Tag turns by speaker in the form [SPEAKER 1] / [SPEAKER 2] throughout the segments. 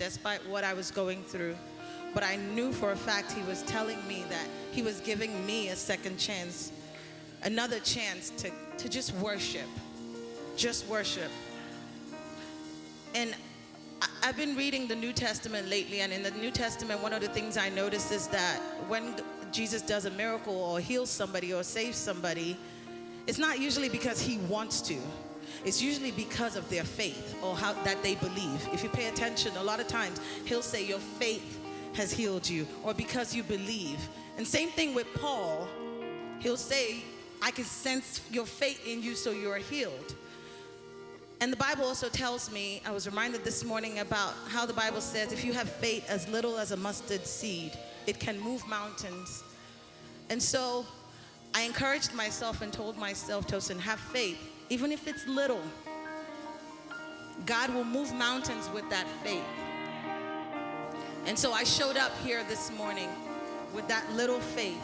[SPEAKER 1] despite what I was going through. But I knew for a fact he was telling me that he was giving me a second chance, another chance to just worship. Just worship. And I've been reading the New Testament lately, and in the New Testament, one of the things I noticed is that when Jesus does a miracle or heals somebody or saves somebody, it's not usually because he wants to. It's usually because of their faith or how that they believe. If you pay attention, a lot of times he'll say your faith has healed you, or because you believe. And same thing with Paul. He'll say, I can sense your faith in you, so you're healed. And the Bible also tells me, I was reminded this morning about how the Bible says if you have faith as little as a mustard seed, it can move mountains. And so I encouraged myself and told myself, Tosin, have faith, even if it's little. God will move mountains with that faith. And so I showed up here this morning with that little faith.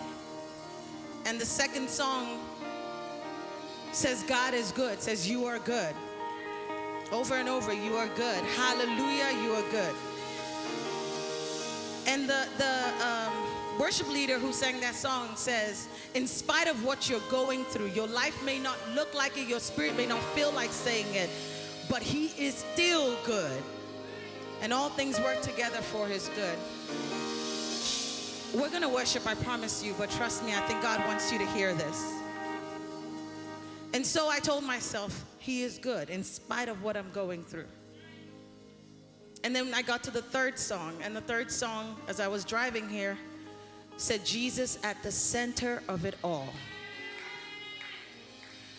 [SPEAKER 1] And the second song says, God is good, says you are good. Over and over, you are good. Hallelujah, you are good. And the worship leader who sang that song says, in spite of what you're going through, your life may not look like it, your spirit may not feel like saying it, but he is still good. And all things work together for his good. We're going to worship, I promise you, but trust me, I think God wants you to hear this. And so I told myself, he is good in spite of what I'm going through. And then I got to the third song, and the third song, as I was driving here, said, Jesus at the center of it all.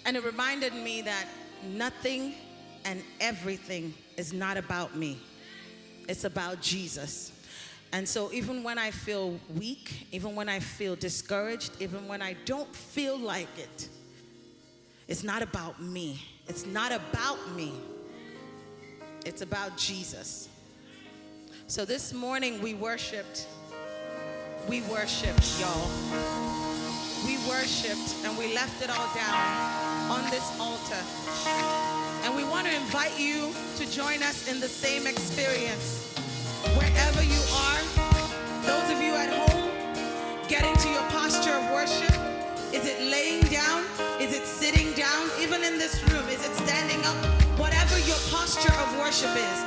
[SPEAKER 1] And it reminded me that nothing and everything is not about me. It's about Jesus. And so even when I feel weak, even when I feel discouraged, even when I don't feel like it, it's not about me. It's not about me. It's about Jesus. So this morning we worshiped. We worshiped, y'all. We worshiped and we left it all down on this altar. And we want to invite you to join us in the same experience. Wherever you are, those of you at home, get into your posture of worship. Is it laying down? Is it sitting down? Even in this room, is it standing up? Whatever your posture of worship is.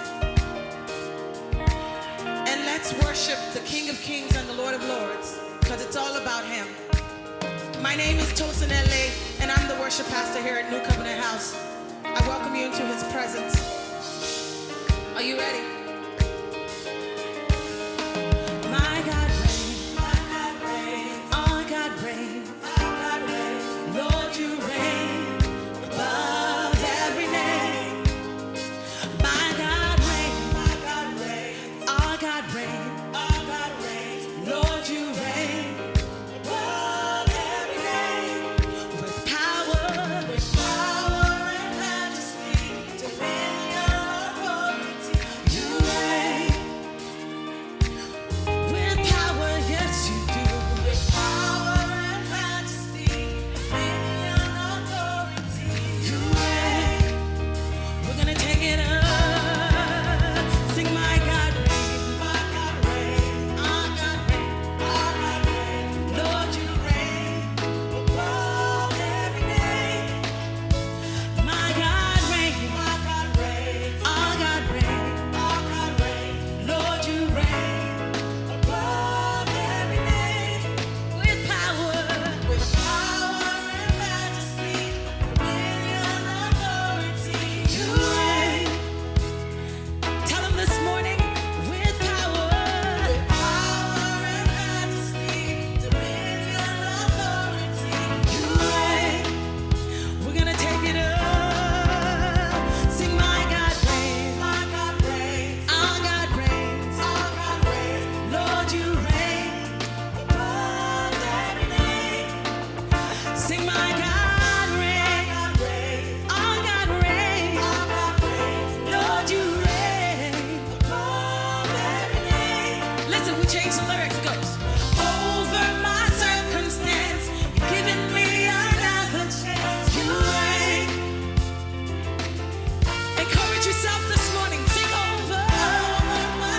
[SPEAKER 1] And let's worship the King of Kings and the Lord of Lords, because it's all about him. My name is Tosin L.A., and I'm the worship pastor here at New Covenant House. I welcome you into his presence. Are you ready? My God reigns, my God reigns, our God reigns, our God reigns. Lord, you reign above every name. My God reigns, my God reigns, our God reigns, our God reigns. Lord, you reign above every name. With power and majesty, dominion, authority, you reign. With power, yes you do. With power and majesty, dominion, authority, you reign. We're gonna take it up. Sing my God reigns, my God reigns, our God reigns, our God reigns. Lord, you reign above every name. My God reigns, my God reigns, our God reigns, our God reigns. Lord, you reign above every name. With power and majesty, dominion, authority, you reign. Tell him this morning, with power and majesty, dominion, authority, you reign. We're gonna take it up. Sing my God reigns, our God reigns, our God reigns. Lord, you reign above every name. Sing my God reigns, our God reigns, our God reigns. Lord, you reign above every name. Listen, we change the lyrics. It goes, over my circumstance, you've given me another chance. You reign. Encourage yourself this morning. Sing over my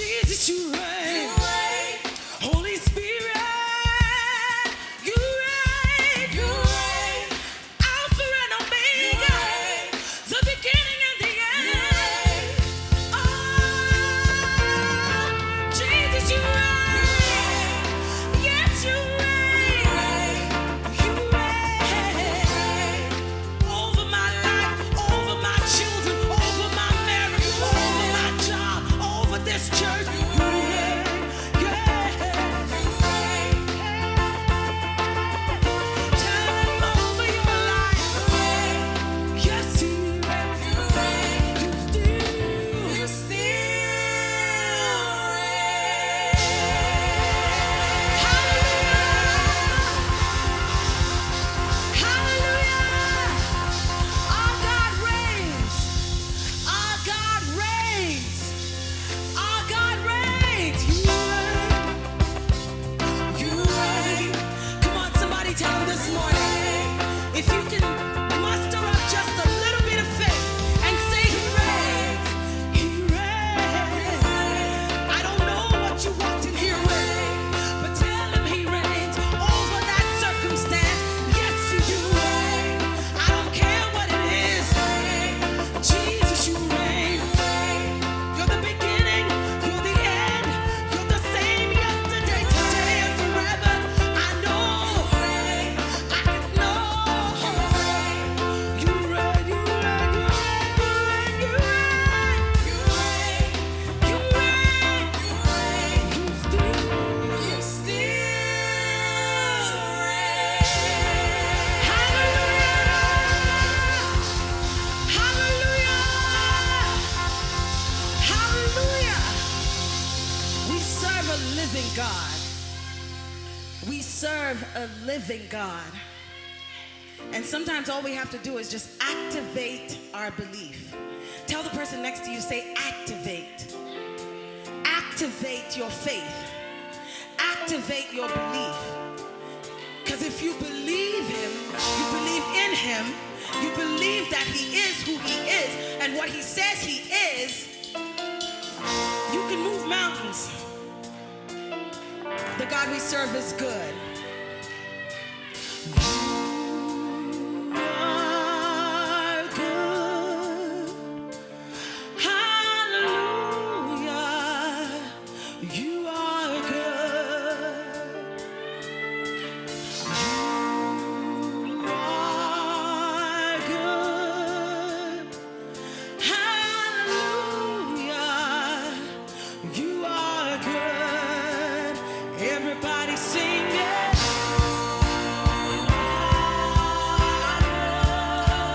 [SPEAKER 1] Jesus, you reign. Holy Spirit, you reign. Alpha and Omega, the beginning and the end. Oh, Jesus, you reign. Yes, you reign. You reign over my life, over my children, over my marriage, over my job, over this church. You reign. Yeah. Tell him over your life. Yes, you reign. You still reign. Hallelujah. Hallelujah. Our God reigns. Our God reigns. Our God reigns. You reign. Come on, somebody tell him this morning. If you can muster up just a little bit of faith and say he reigns. He reigns. I don't know what you walked in here with, but tell him he reigns over that circumstance. Yes, you do. I don't care what it is. Jesus, you reign. You're the beginning, you're the end, you're the same yesterday, today, and forever. I know, I know. You reign, you reign, you reign, you reign, you reign, you reign, you still reign. Hallelujah, hallelujah, hallelujah. We serve a living God. We serve a living God. And sometimes all we have to do is just activate our belief. Tell the person next to you, say activate. Activate your faith. Activate your belief. Because if you believe him, you believe in him, you believe that he is who he is and what he says he is, you can move mountains. The God we serve is good. You are good. Hallelujah. You are good. You are good. Hallelujah. You are good. Everybody sing it.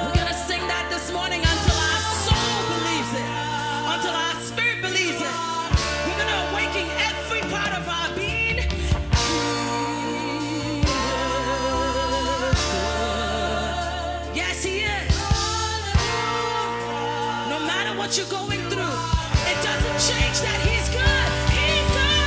[SPEAKER 1] We're gonna sing that this morning until our soul believes it, until our spirit believes it. We're gonna awaken every part of our being. Yes, he is. No matter what you're going through, it doesn't change that he's good. He's good.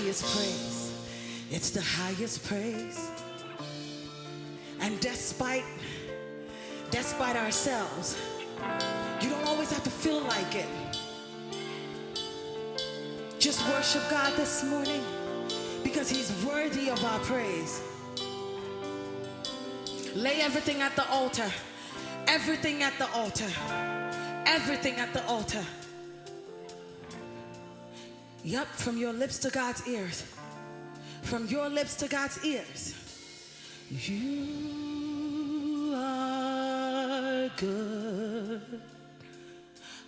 [SPEAKER 1] highest praise. It's the highest praise. And despite ourselves, you don't always have to feel like it. Just worship God this morning because he's worthy of our praise. Lay everything at the altar. Everything at the altar. Everything at the altar. Yup, from your lips to God's ears. From your lips to God's ears. You are good.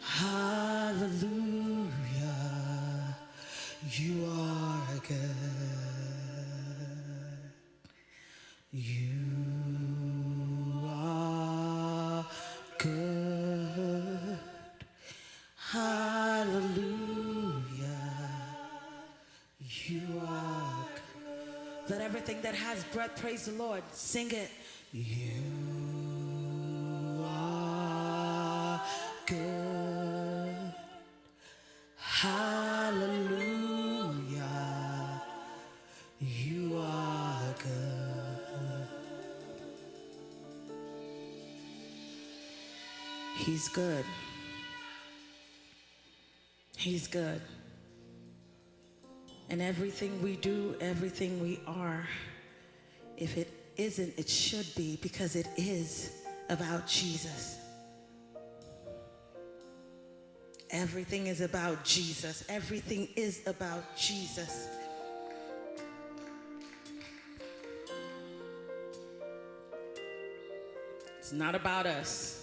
[SPEAKER 1] Hallelujah. You are good. You are good. Hallelujah. You are good. Let everything that has breath praise the Lord. Sing it. You are good. Hallelujah. You are good. He's good. He's good. And everything we do, everything we are, if it isn't, it should be, because it is about Jesus. Everything is about Jesus. Everything is about Jesus. It's not about us.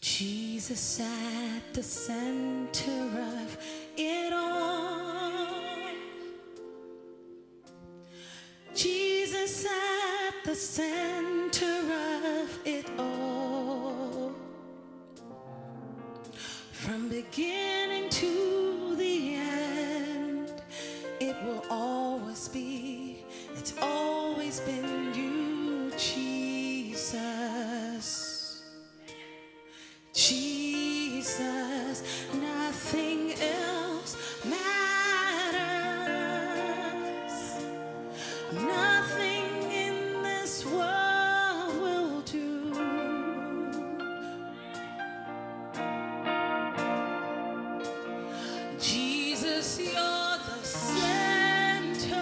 [SPEAKER 1] Jesus at the center of it all. Jesus at the center of it all. From beginning to the end, it will always be, it's always been you, Jesus. Jesus, nothing else matters. Nothing in this world will do. Jesus, you're the center,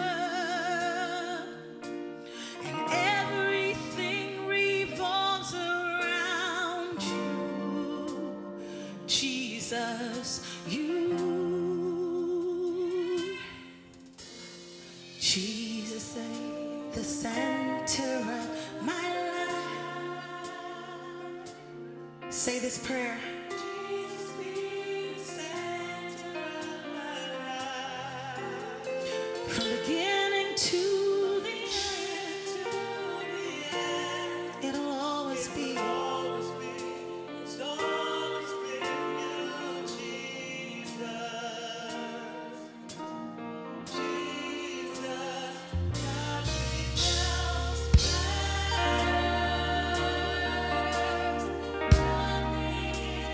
[SPEAKER 1] and everything revolves around you. Jesus, Jesus, the center of my life. Say this prayer. Jesus, be the center of my life. From beginning to the end, it'll always be. It's always been you, Jesus. Jesus, nothing else matters. Nothing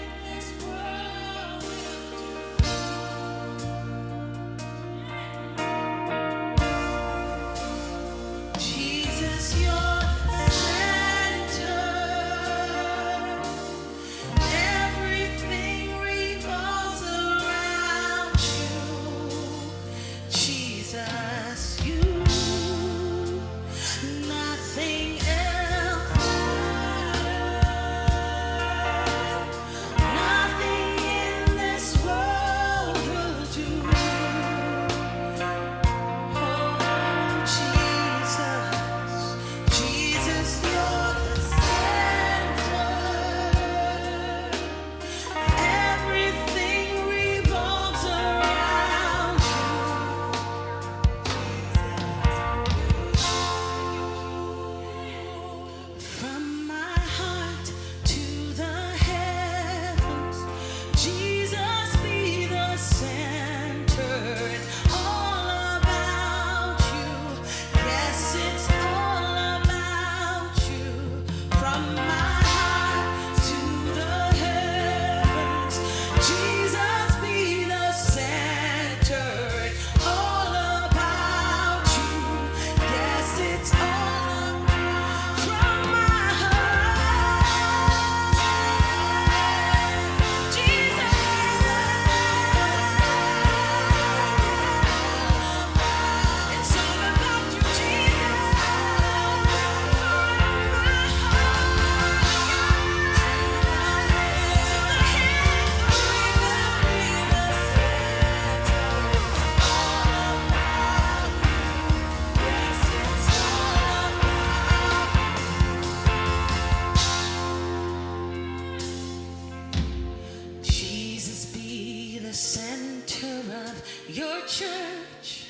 [SPEAKER 1] church.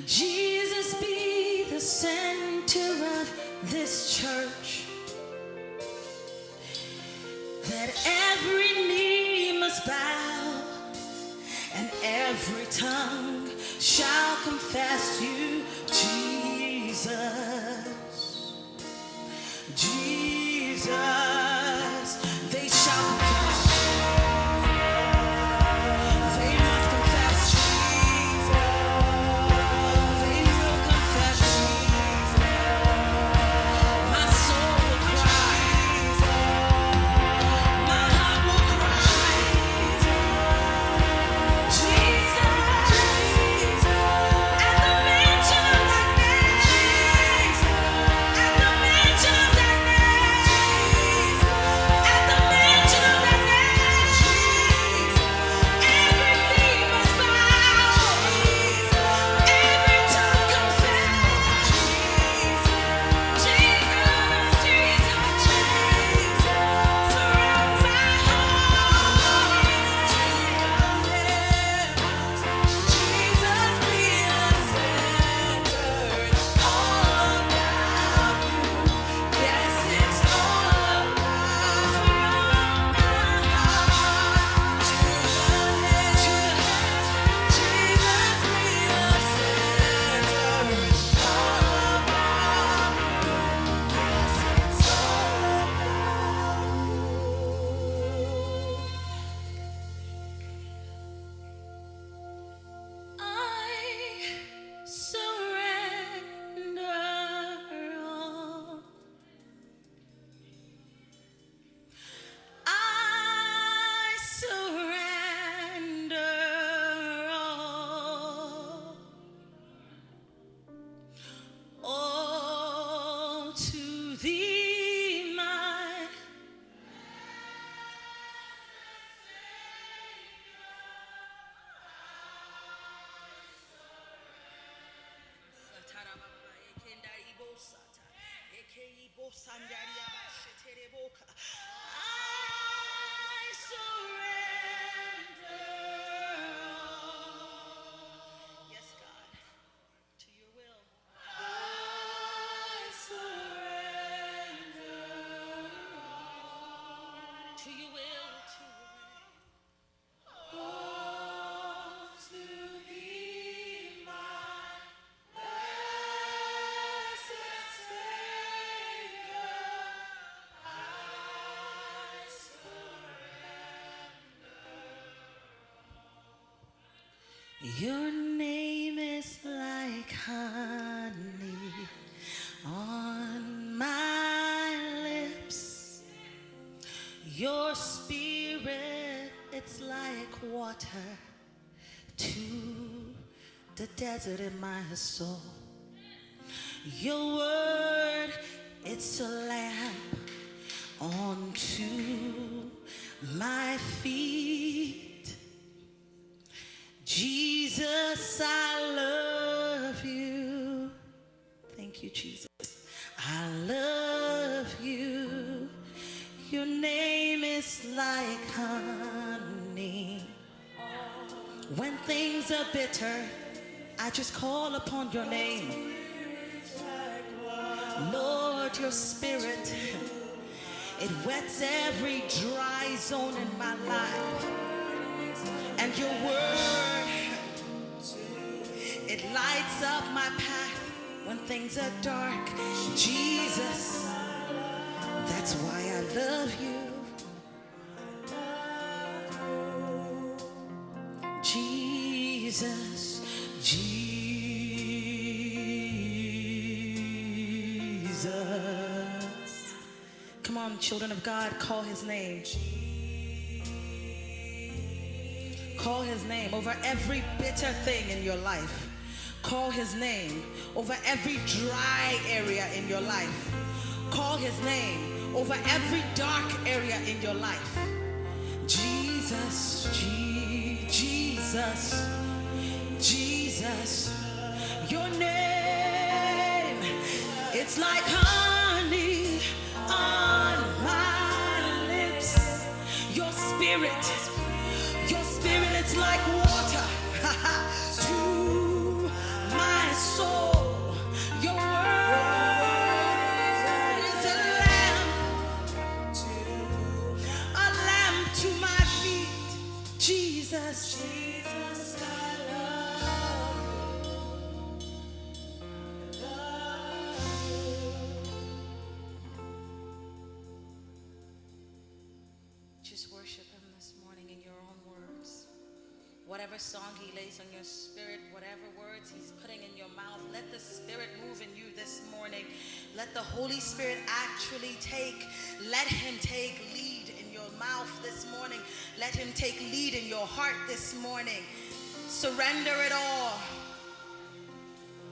[SPEAKER 1] Jesus be the center of this church. That every knee must bow and every tongue shall confess you, Jesus. Jesus, they shall confess. They must confess Jesus. They will confess Jesus. My soul will cry. My heart will cry. Jesus. At the mention of that name. At the mention of that name. At the mention of that name. Every knee must bow. Every tongue confess. Jesus, Jesus, surround my heart. Jesus be the center. All about you. Yes, it's all about surround my heart. To the head. Jesus be the center. All about you. Yes, it's all about you. I surrender all. I surrender all to thee, my I surrender all. Yes, God, to your will. I surrender all. To your will, to your way. All to thee, my blessed Savior, I surrender. Your name is like honey on my lips. Your spirit, it's like water to the desert in my soul. Your word, it's a lamp unto my feet. Jesus, I love you. Thank you, Jesus. I love you. Your name is like honey. When things are bitter, I just call upon your name. Lord, your spirit, it wets every dry zone in my life. And your word, it lights up my path when things are dark. Jesus, that's why I love you. Jesus, Jesus. Come on, children of God, call his name. Call his name over every bitter thing in your life. Call his name over every dry area in your life. Call his name over every dark area in your life. Jesus, Jesus, Jesus. Your name, it's like honey on my lips. Your spirit, it's like Jesus, Jesus, I love you. Love you. Just worship him this morning in your own words. Whatever song he lays on your spirit, whatever words he's putting in your mouth, let the Spirit move in you this morning. Let the Holy Spirit actually let him take lead in your mouth this morning. Let him take lead in your heart this morning. Surrender it all.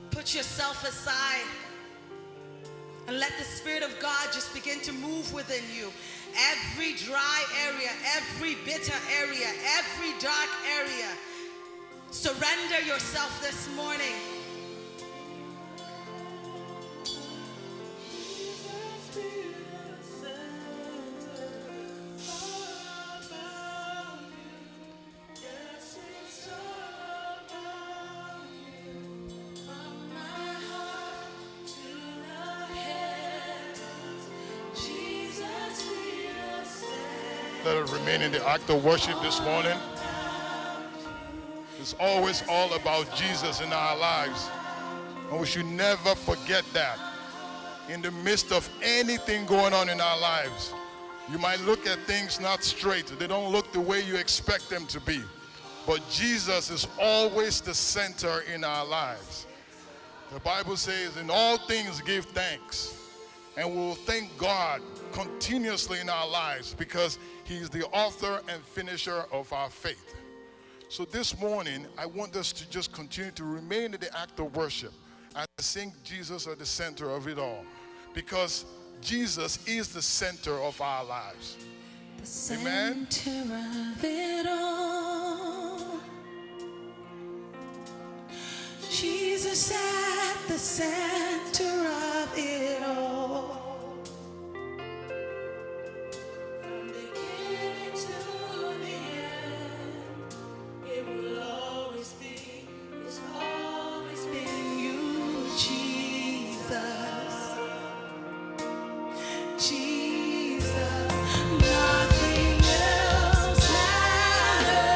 [SPEAKER 1] Put yourself aside and let the Spirit of God just begin to move within you. Every dry area, every bitter area, every dark area, surrender yourself this morning.
[SPEAKER 2] Let us remain in the act of worship this morning. It's always all about Jesus in our lives. And we should never forget that. In the midst of anything going on in our lives, you might look at things not straight. They don't look the way you expect them to be. But Jesus is always the center in our lives. The Bible says, in all things give thanks. And we'll thank God continuously in our lives because he's the author and finisher of our faith. So this morning, I want us to just continue to remain in the act of worship and sing Jesus at the center of it all, because Jesus is the center of our lives.
[SPEAKER 1] The
[SPEAKER 2] Amen.
[SPEAKER 1] center of it all. Jesus at the center of it all. From beginning to the end, it will always be, it's always been you, Jesus. Jesus, nothing else matters.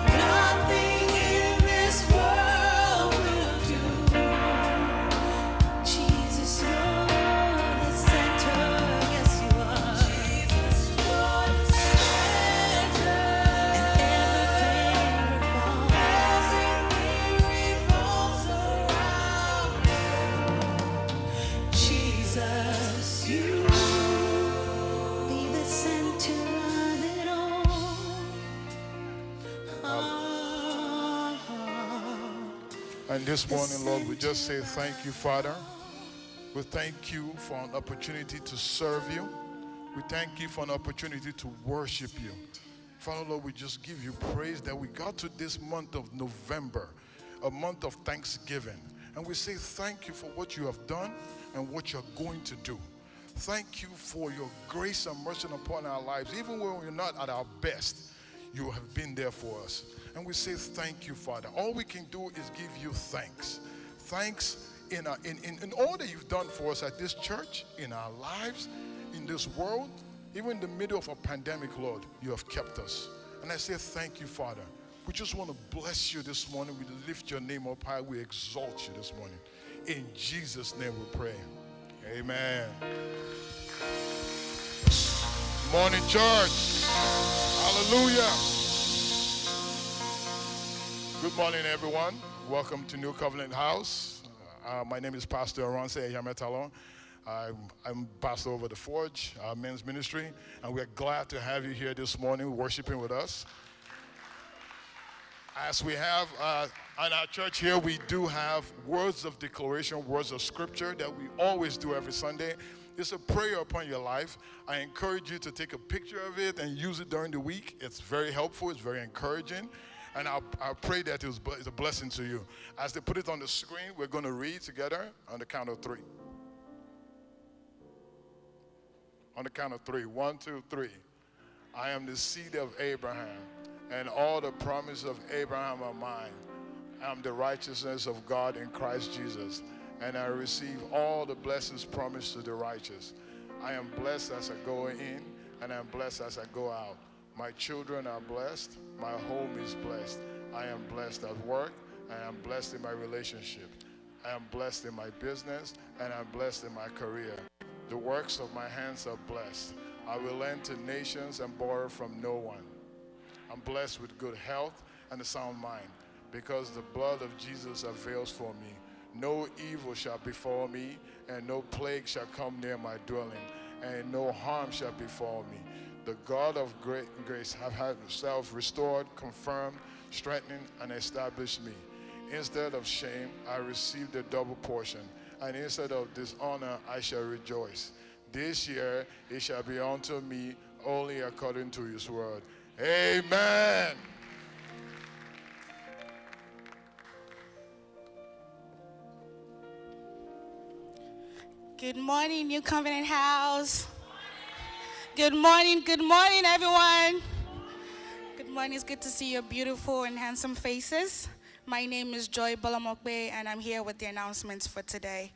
[SPEAKER 1] Nothing in this world will do. Jesus, you're the center. Yes, you are. Jesus, you're the center. And everything revolves around you. Jesus, you be the center of it all.
[SPEAKER 2] And this morning, Lord, we just say thank you, Father. We thank you for an opportunity to serve you. We thank you for an opportunity to worship you. Father, Lord, we just give you praise that we got to this month of November, a month of Thanksgiving. And we say thank you for what you have done and what you're going to do. Thank you for your grace and mercy upon our lives. Even when we're not at our best, you have been there for us. And we say thank you, Father. All we can do is give you thanks. Thanks in all that you've done for us at this church, in our lives, in this world. Even in the middle of a pandemic, Lord, you have kept us. And I say thank you, Father. We just want to bless you this morning. We lift your name up high. We exalt you this morning. In Jesus' name we pray. Amen. Morning, church. Hallelujah. Good morning, everyone. Welcome to New Covenant House. My name is Pastor Aronse Yametalon. I'm pastor over the Forge, men's ministry, and we're glad to have you here this morning worshiping with us. As we have in our church here, we do have words of declaration, words of scripture that we always do every Sunday. It's a prayer upon your life. I encourage you to take a picture of it and use it during the week. It's very helpful. It's very encouraging. And I pray that it's a blessing to you. As they put it on the screen, we're going to read together on the count of three. On the count of three. 1, 2, 3. I am the seed of Abraham, and all the promises of Abraham are mine. I am the righteousness of God in Christ Jesus, and I receive all the blessings promised to the righteous. I am blessed as I go in, and I am blessed as I go out. My children are blessed. My home is blessed. I am blessed at work. I am blessed in my relationship. I am blessed in my business, and I'm blessed in my career. The works of my hands are blessed. I will lend to nations and borrow from no one. I'm blessed with good health and a sound mind, because the blood of Jesus avails for me. No evil shall befall me, and no plague shall come near my dwelling, and no harm shall befall me. The God of great grace have himself restored, confirmed, strengthened, and established me. Instead of shame, I received a double portion, and instead of dishonor, I shall rejoice. This year it shall be unto me only according to his word. Amen.
[SPEAKER 1] Good morning, New Covenant House. Good morning, everyone. Good morning, it's good to see your beautiful and handsome faces. My name is Joy Bolamokbe, and I'm here with the announcements for today.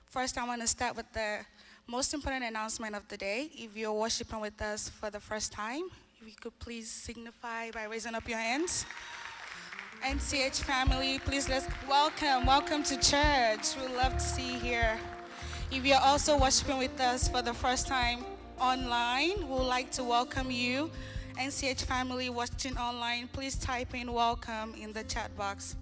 [SPEAKER 1] First, I want to start with the most important announcement of the day. If you're worshiping with us for the first time, if you could please signify by raising up your hands. NCH family, please let's welcome to church. We love to see you here. If you're also worshiping with us for the first time online, we would like to welcome you. NCH family watching online, please type in welcome in the chat box.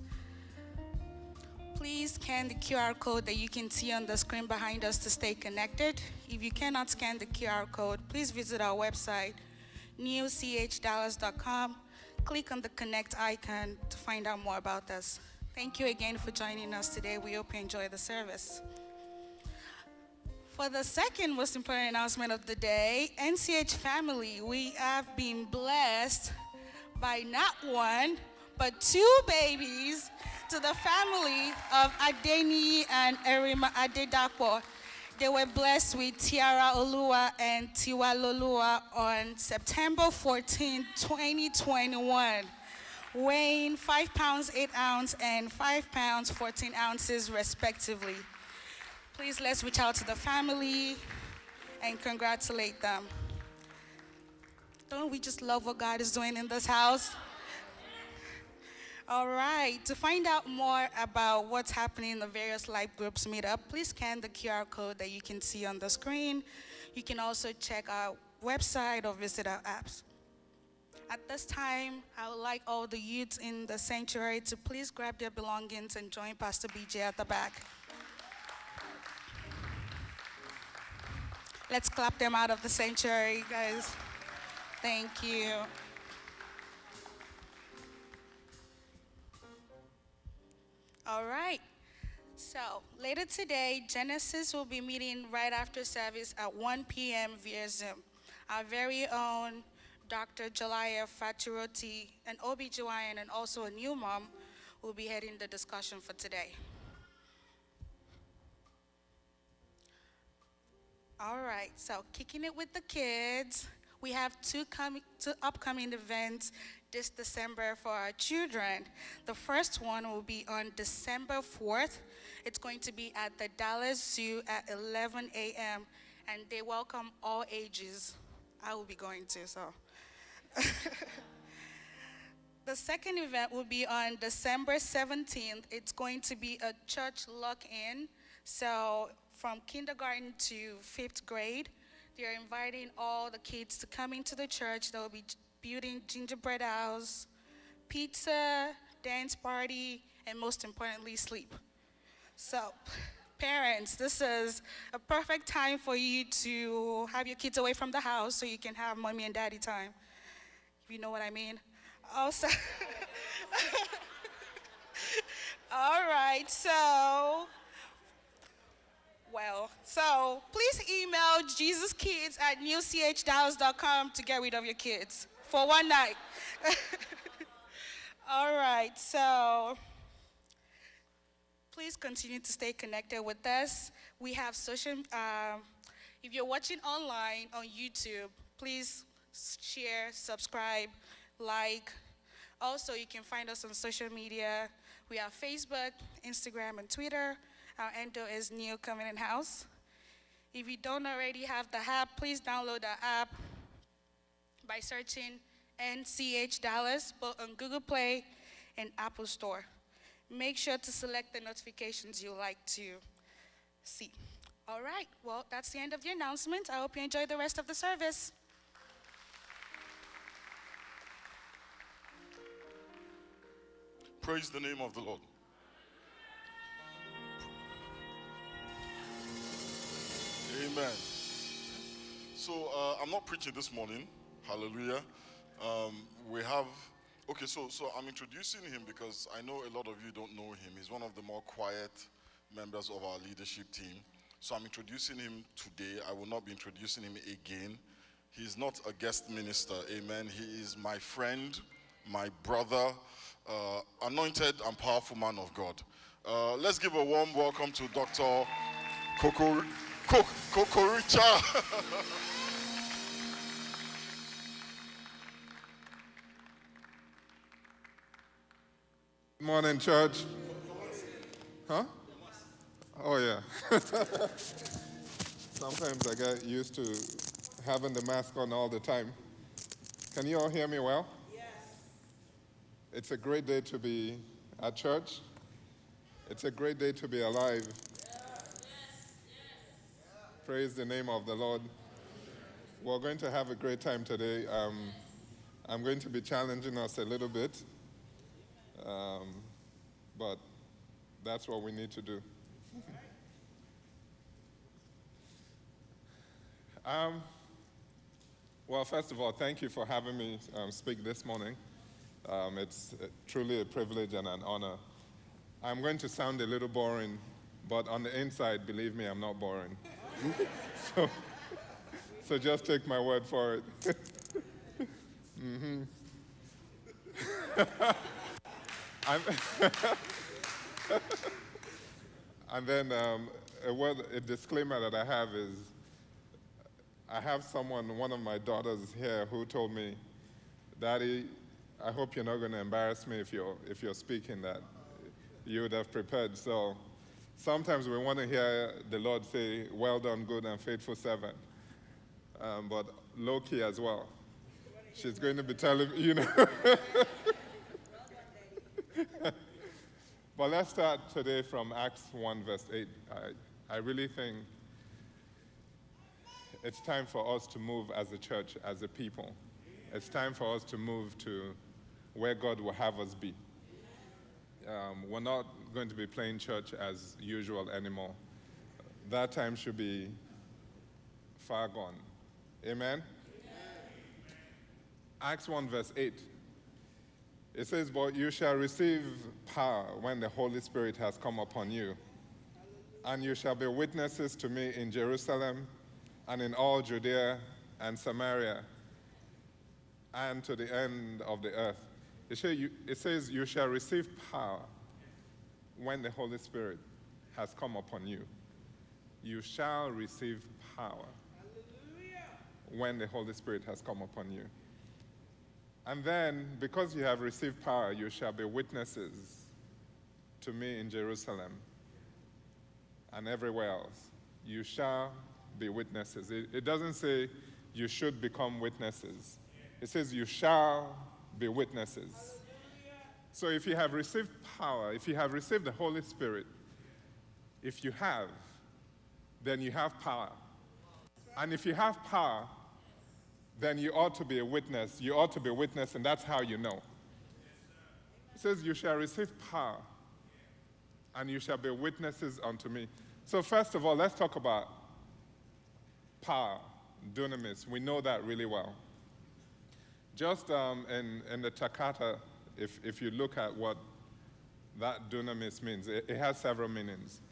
[SPEAKER 1] Please scan the QR code that you can see on the screen behind us to stay connected. If you cannot scan the QR code, please visit our website, newchdallas.com. Click on the connect icon to find out more about us. Thank you again for joining us today. We hope you enjoy the service. For the second most important announcement of the day, NCH family, we have been blessed by not one, but two babies to the family of Adeni and Erima Adedapo. They were blessed with Tiara Olua and Tiwa Lolua on September 14, 2021, weighing 5 pounds 8 ounces and 5 pounds 14 ounces respectively. Please let's reach out to the family and congratulate them. Don't we just love what God is doing in this house? All right, to find out more about what's happening in the various life groups meetup, please scan the QR code that you can see on the screen. You can also check our website or visit our apps. At this time, I would like all the youths in the sanctuary to please grab their belongings and join Pastor BJ at the back. Let's clap them out of the sanctuary, guys. Thank you. All right. So later today, Genesis will be meeting right after service at 1 p.m. via Zoom. Our very own Dr. Jalaya Faturoti, an OBGYN and also a new mom, will be heading the discussion for today. All right, so kicking it with the kids. We have two upcoming events this December for our children. The first one will be on December 4th. It's going to be at the Dallas Zoo at 11 a.m. and they welcome all ages. I will be going to, so. The second event will be on December 17th. It's going to be a church lock-in. So from kindergarten to 5th grade, they're inviting all the kids to come into the church. They'll be building gingerbread house, pizza, dance party, and most importantly, sleep. So, parents, this is a perfect time for you to have your kids away from the house so you can have mommy and daddy time. If you know what I mean. Also, all right, so please email jesuskids@newchdallas.com to get rid of your kids for one night. All right, so please continue to stay connected with us. We have social, if you're watching online on YouTube, please share, subscribe, like. Also, you can find us on social media. We have Facebook, Instagram, and Twitter. Our handle is New Covenant House. If you don't already have the app, please download the app.
[SPEAKER 3] by searching NCH Dallas, both on Google Play and Apple Store. Make sure to select the notifications you like to see. All right, well, that's the end of your announcement. I hope you enjoy the rest of the service.
[SPEAKER 4] Praise the name of the Lord. Amen. So I'm not preaching this morning. Hallelujah. We have, okay, so I'm introducing him because I know a lot of you don't know him. He's one of the more quiet members of our leadership team. So I'm introducing him today. I will not be introducing him again. He's not a guest minister. Amen. He is my friend, my brother, anointed and powerful man of God. Let's give a warm welcome to Dr. Kokoricha.
[SPEAKER 5] Good morning, church. Huh? Oh, yeah. Sometimes I get used to having the mask on all the time. Can you all hear me well? Yes. It's a great day to be at church. It's a great day to be alive. Praise the name of the Lord. We're going to have a great time today. I'm going to be challenging us a little bit, but that's what we need to do. Well, first of all, thank you for having me speak this morning. It's truly a privilege and an honor. I'm going to sound a little boring, but on the inside, believe me, I'm not boring. So just take my word for it. Mm-hmm. And then a disclaimer that I have is, I have one of my daughters here who told me, "Daddy, I hope you're not going to embarrass me if you're speaking that you would have prepared." So sometimes we want to hear the Lord say, "Well done, good and faithful servant," but low key as well. She's going to be telling you know. But let's start today from Acts 1, verse 8. I really think it's time for us to move as a church, as a people. It's time for us to move to where God will have us be. We're not going to be playing church as usual anymore. That time should be far gone. Amen? Acts 1, verse 8. It says, "But you shall receive power when the Holy Spirit has come upon you, and you shall be witnesses to me in Jerusalem and in all Judea and Samaria and to the end of the earth." It says, you shall receive power when the Holy Spirit has come upon you. You shall receive power when the Holy Spirit has come upon you. And then, because you have received power, you shall be witnesses to me in Jerusalem and everywhere else. You shall be witnesses. It doesn't say you should become witnesses. It says you shall be witnesses. So if you have received power, if you have received the Holy Spirit, if you have, then you have power. And if you have power, then you ought to be a witness. You ought to be a witness, and that's how you know. It says, you shall receive power, and you shall be witnesses unto me. So first of all, let's talk about power, dunamis. We know that really well. Just in the Takata, if you look at what that dunamis means, it has several meanings.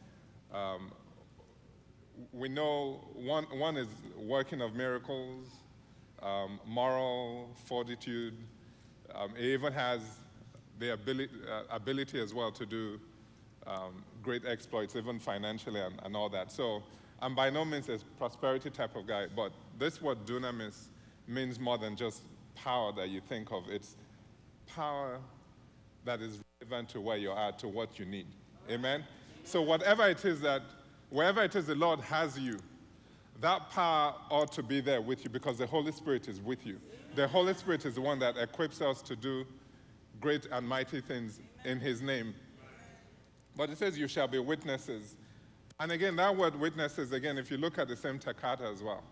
[SPEAKER 5] We know one is working of miracles, moral fortitude. It even has the ability as well to do great exploits, even financially and all that. So I'm by no means a prosperity type of guy, but this word dunamis means more than just power that you think of. It's power that is relevant to where you're at, to what you need. Amen? So wherever it is the Lord has you, that power ought to be there with you because the Holy Spirit is with you. The Holy Spirit is the one that equips us to do great and mighty things in his name. But it says you shall be witnesses. And again, that word witnesses, again, if you look at the same Takata as well,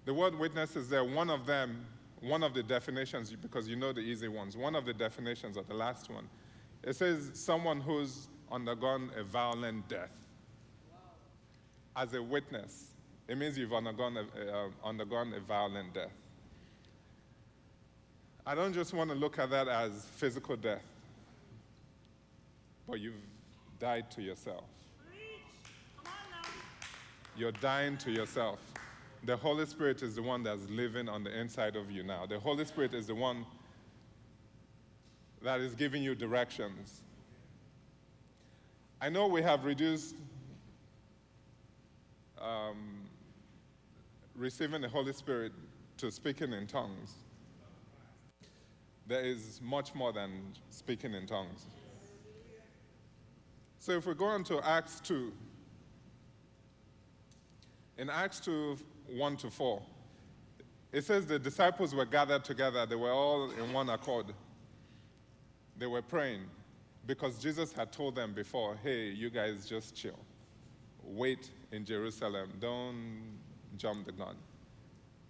[SPEAKER 5] the word witnesses there, one of the definitions, because you know the easy ones, one of the definitions of the last one, it says someone who's undergone a violent death. As a witness, it means you've undergone a violent death. I don't just want to look at that as physical death, but you've died to yourself. You're dying to yourself. The Holy Spirit is the one that's living on the inside of you now. The Holy Spirit is the one that is giving you directions. I know we have reduced receiving the Holy Spirit to speaking in tongues. There is much more than speaking in tongues. So if we go on to Acts 2, in Acts 2, 1 to 4, it says the disciples were gathered together. They were all in one accord. They were praying because Jesus had told them before, hey, you guys just chill. Wait in Jerusalem. Don't jump the gun.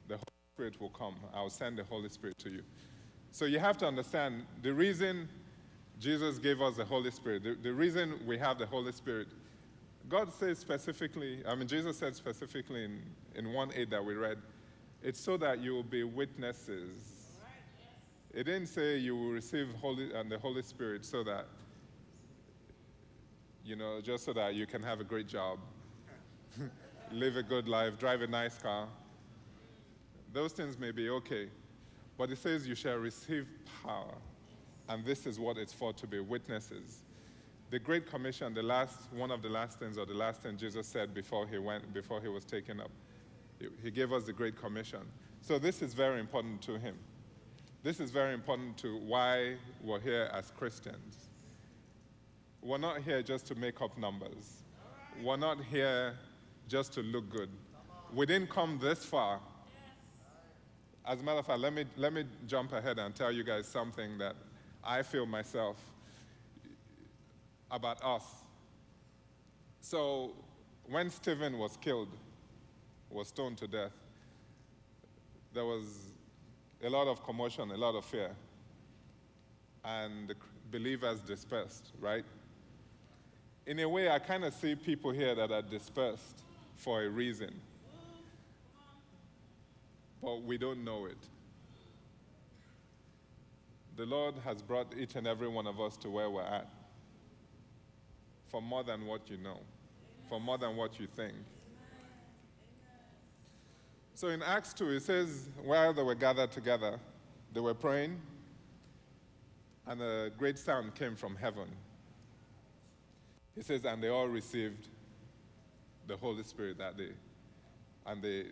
[SPEAKER 5] The Holy Spirit will come. I'll send the Holy Spirit to you. So you have to understand the reason Jesus gave us the Holy Spirit, the reason we have the Holy Spirit, God says specifically, Jesus said specifically in 1:8 that we read, it's so that you will be witnesses. It didn't say you will receive the Holy Spirit so that, just so that you can have a great job, live a good life, drive a nice car. Those things may be okay. But it says you shall receive power. And this is what it's for, to be witnesses. The Great Commission, one of the last things Jesus said before he was taken up. He gave us the Great Commission. So this is very important to him. This is very important to why we're here as Christians. We're not here just to make up numbers. We're not here just to look good. We didn't come this far. As a matter of fact, let me jump ahead and tell you guys something that I feel myself about us. So when Stephen was stoned to death, there was a lot of commotion, a lot of fear, and the believers dispersed, right? In a way, I kind of see people here that are dispersed for a reason. But we don't know it. The Lord has brought each and every one of us to where we're at for more than what you know, for more than what you think. So in Acts 2, it says, while they were gathered together, they were praying, and a great sound came from heaven. It says, and they all received the Holy Spirit that day. And they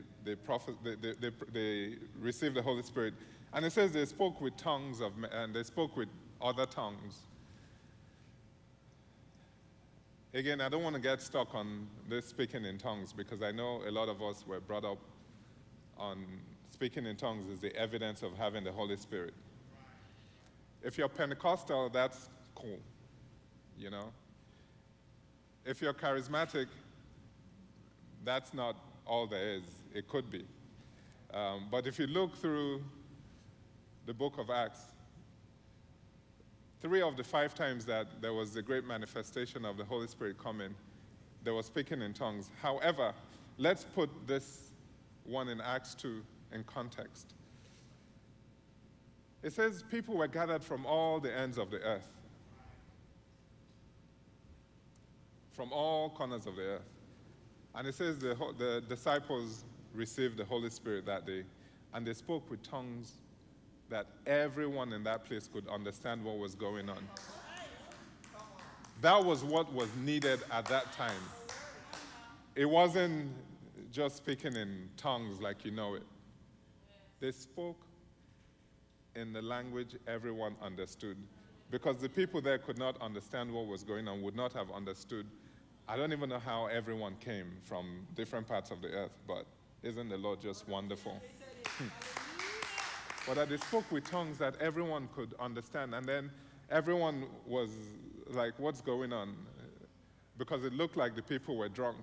[SPEAKER 5] received the Holy Spirit. And it says they spoke with tongues and they spoke with other tongues. Again, I don't want to get stuck on this speaking in tongues because I know a lot of us were brought up on speaking in tongues is the evidence of having the Holy Spirit. If you're Pentecostal, that's cool, If you're charismatic, that's not all there is. It could be. But if you look through the book of Acts, 3 of the 5 times that there was a great manifestation of the Holy Spirit coming, they were speaking in tongues. However, let's put this one in Acts 2 in context. It says people were gathered from all the ends of the earth, from all corners of the earth. And it says the disciples received the Holy Spirit that day, and they spoke with tongues that everyone in that place could understand what was going on. That was what was needed at that time. It wasn't just speaking in tongues like you know it. They spoke in the language everyone understood, because the people there could not understand what was going on, would not have understood I don't even know how everyone came from different parts of the earth, but isn't the Lord just wonderful? But that they spoke with tongues that everyone could understand, and then everyone was like, what's going on? Because it looked like the people were drunk,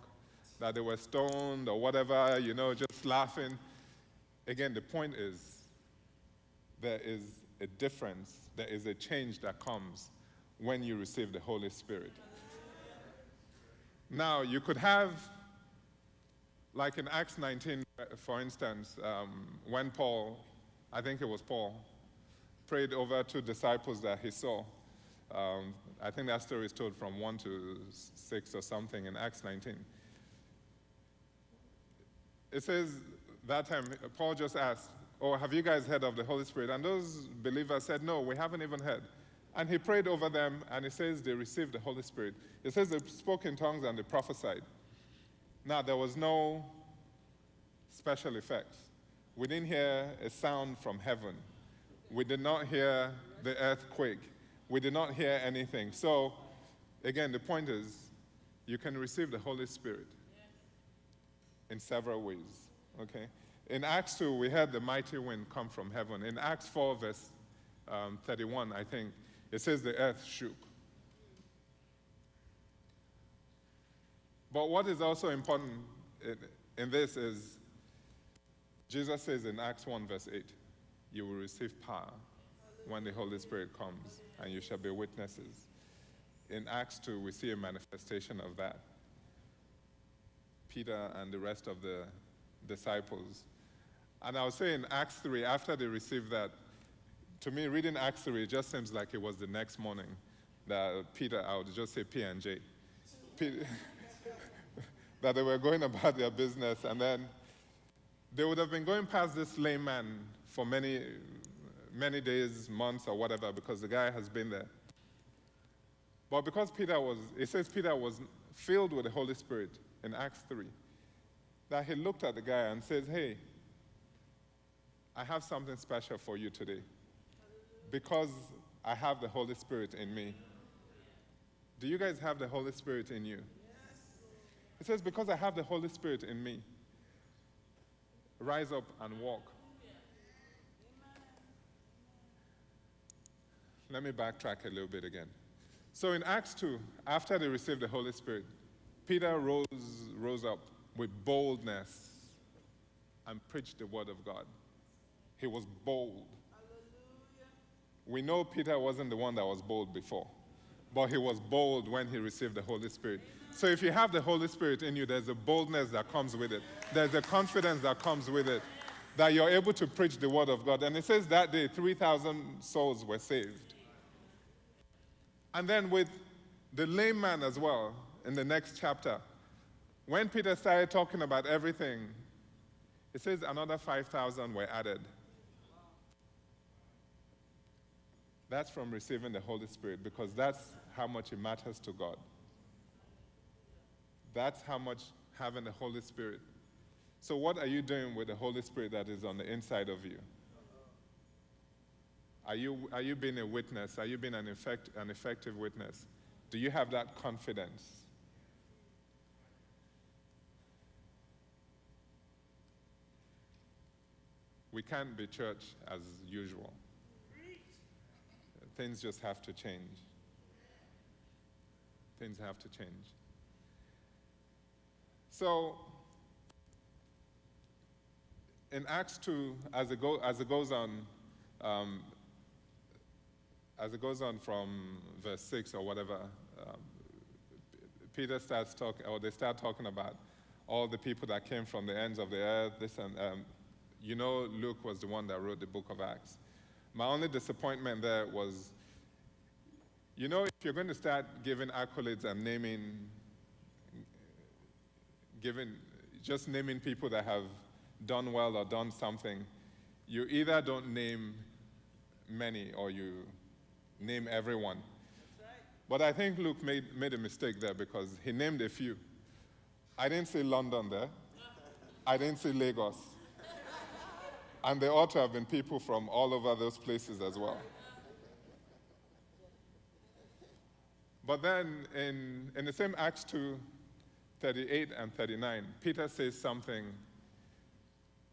[SPEAKER 5] that they were stoned or whatever, just laughing. Again, the point is, there is a difference, there is a change that comes when you receive the Holy Spirit. Now, you could have, like in Acts 19, for instance, when Paul, I think it was Paul, prayed over 2 disciples that he saw. I think that story is told from 1 to 6 or something in Acts 19. It says that time, Paul just asked, "Oh, have you guys heard of the Holy Spirit?" And those believers said, "No, we haven't even heard." And he prayed over them, and it says they received the Holy Spirit. It says they spoke in tongues and they prophesied. Now, there was no special effects. We didn't hear a sound from heaven. We did not hear the earthquake. We did not hear anything. So, again, the point is, you can receive the Holy Spirit in several ways, okay? In Acts 2, we had the mighty wind come from heaven. In Acts 4, verse 31, I think, it says the earth shook. But what is also important in this is, Jesus says in Acts 1, verse 8, you will receive power when the Holy Spirit comes, and you shall be witnesses. In Acts 2, we see a manifestation of that. Peter and the rest of the disciples. And I would say in Acts 3, after they received that, to me, reading Acts 3, it just seems like it was the next morning that Peter, I would just say P and J, that they were going about their business, and then they would have been going past this lame man for many, many days, months, or whatever, because the guy has been there. But because it says Peter was filled with the Holy Spirit in Acts 3, that he looked at the guy and says, "Hey, I have something special for you today. Because I have the Holy Spirit in me." Do you guys have the Holy Spirit in you? It says, "Because I have the Holy Spirit in me, rise up and walk." Let me backtrack a little bit again. So in Acts 2, after they received the Holy Spirit, Peter rose up with boldness and preached the word of God. He was bold. We know Peter wasn't the one that was bold before, but he was bold when he received the Holy Spirit. So if you have the Holy Spirit in you, there's a boldness that comes with it. There's a confidence that comes with it, that you're able to preach the word of God. And it says that day, 3,000 souls were saved. And then with the lame man as well, in the next chapter, when Peter started talking about everything, it says another 5,000 were added. That's from receiving the Holy Spirit, because that's how much it matters to God. That's how much having the Holy Spirit. So what are you doing with the Holy Spirit that is on the inside of you? Are you being a witness? Are you being an effective witness? Do you have that confidence? We can't be church as usual. Things just have to change. Things have to change. So, in Acts 2, as it goes on from verse 6 or whatever, Peter starts talking, or they start talking about all the people that came from the ends of the earth. Luke was the one that wrote the book of Acts. My only disappointment there was, if you're going to start giving accolades and just naming people that have done well or done something, you either don't name many or you name everyone. But I think Luke made a mistake there, because he named a few. I didn't see London there. I didn't see Lagos. And there ought to have been people from all over those places as well. But then in the same Acts 2, 38 and 39, Peter says something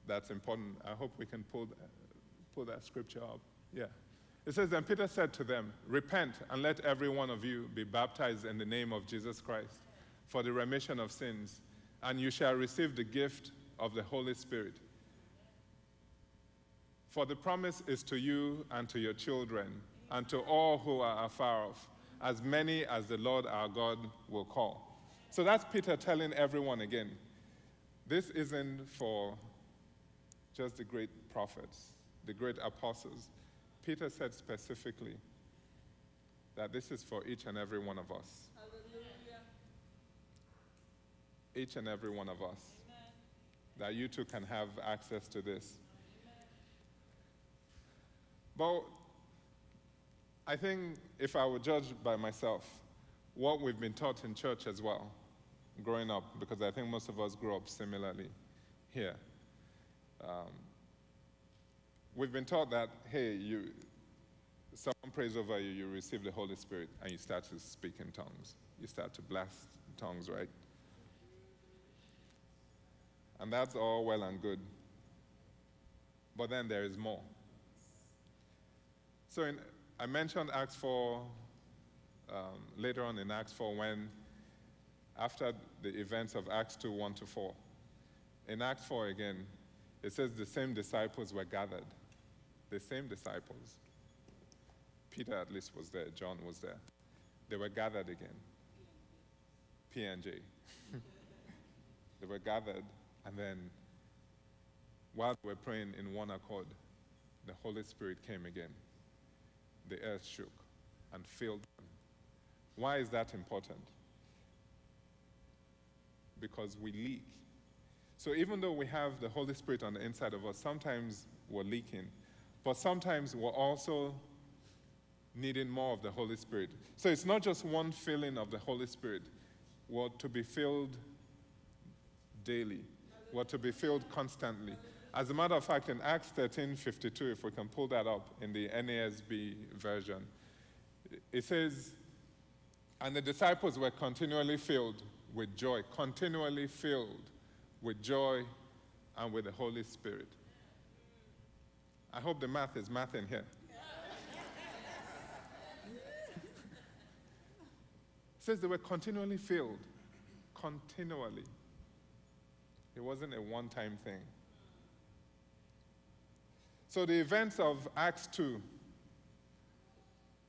[SPEAKER 5] that's important. I hope we can pull that scripture up. Yeah. It says, "Then Peter said to them, 'Repent and let every one of you be baptized in the name of Jesus Christ for the remission of sins, and you shall receive the gift of the Holy Spirit. For the promise is to you and to your children and to all who are afar off, as many as the Lord our God will call.'" So that's Peter telling everyone again, this isn't for just the great prophets, the great apostles. Peter said specifically that this is for each and every one of us. Hallelujah. Each and every one of us. Amen. That you too can have access to this. Amen. But I think if I were judged by myself, what we've been taught in church as well, growing up, because I think most of us grew up similarly here. We've been taught that, hey, someone prays over you, you receive the Holy Spirit, and you start to speak in tongues. You start to blast tongues, right? And that's all well and good. But then there is more. So I mentioned Acts 4, later on in Acts 4, when after the events of Acts 2, 1-4, in Acts 4 again, it says the same disciples were gathered. The same disciples. Peter at least was there, John was there. They were gathered again. P&J. They were gathered, and then while they were praying in one accord, the Holy Spirit came again. The earth shook and filled them. Why is that important? Because we leak. So even though we have the Holy Spirit on the inside of us, sometimes we're leaking, but sometimes we're also needing more of the Holy Spirit. So it's not just one filling of the Holy Spirit. We're to be filled daily. We're to be filled constantly. As a matter of fact, in Acts 13:52, if we can pull that up in the NASB version, it says, "And the disciples were continually filled with joy," continually filled with joy and with the Holy Spirit. I hope the math is mathing here. It says they were continually filled. Continually. It wasn't a one-time thing. So the events of Acts 2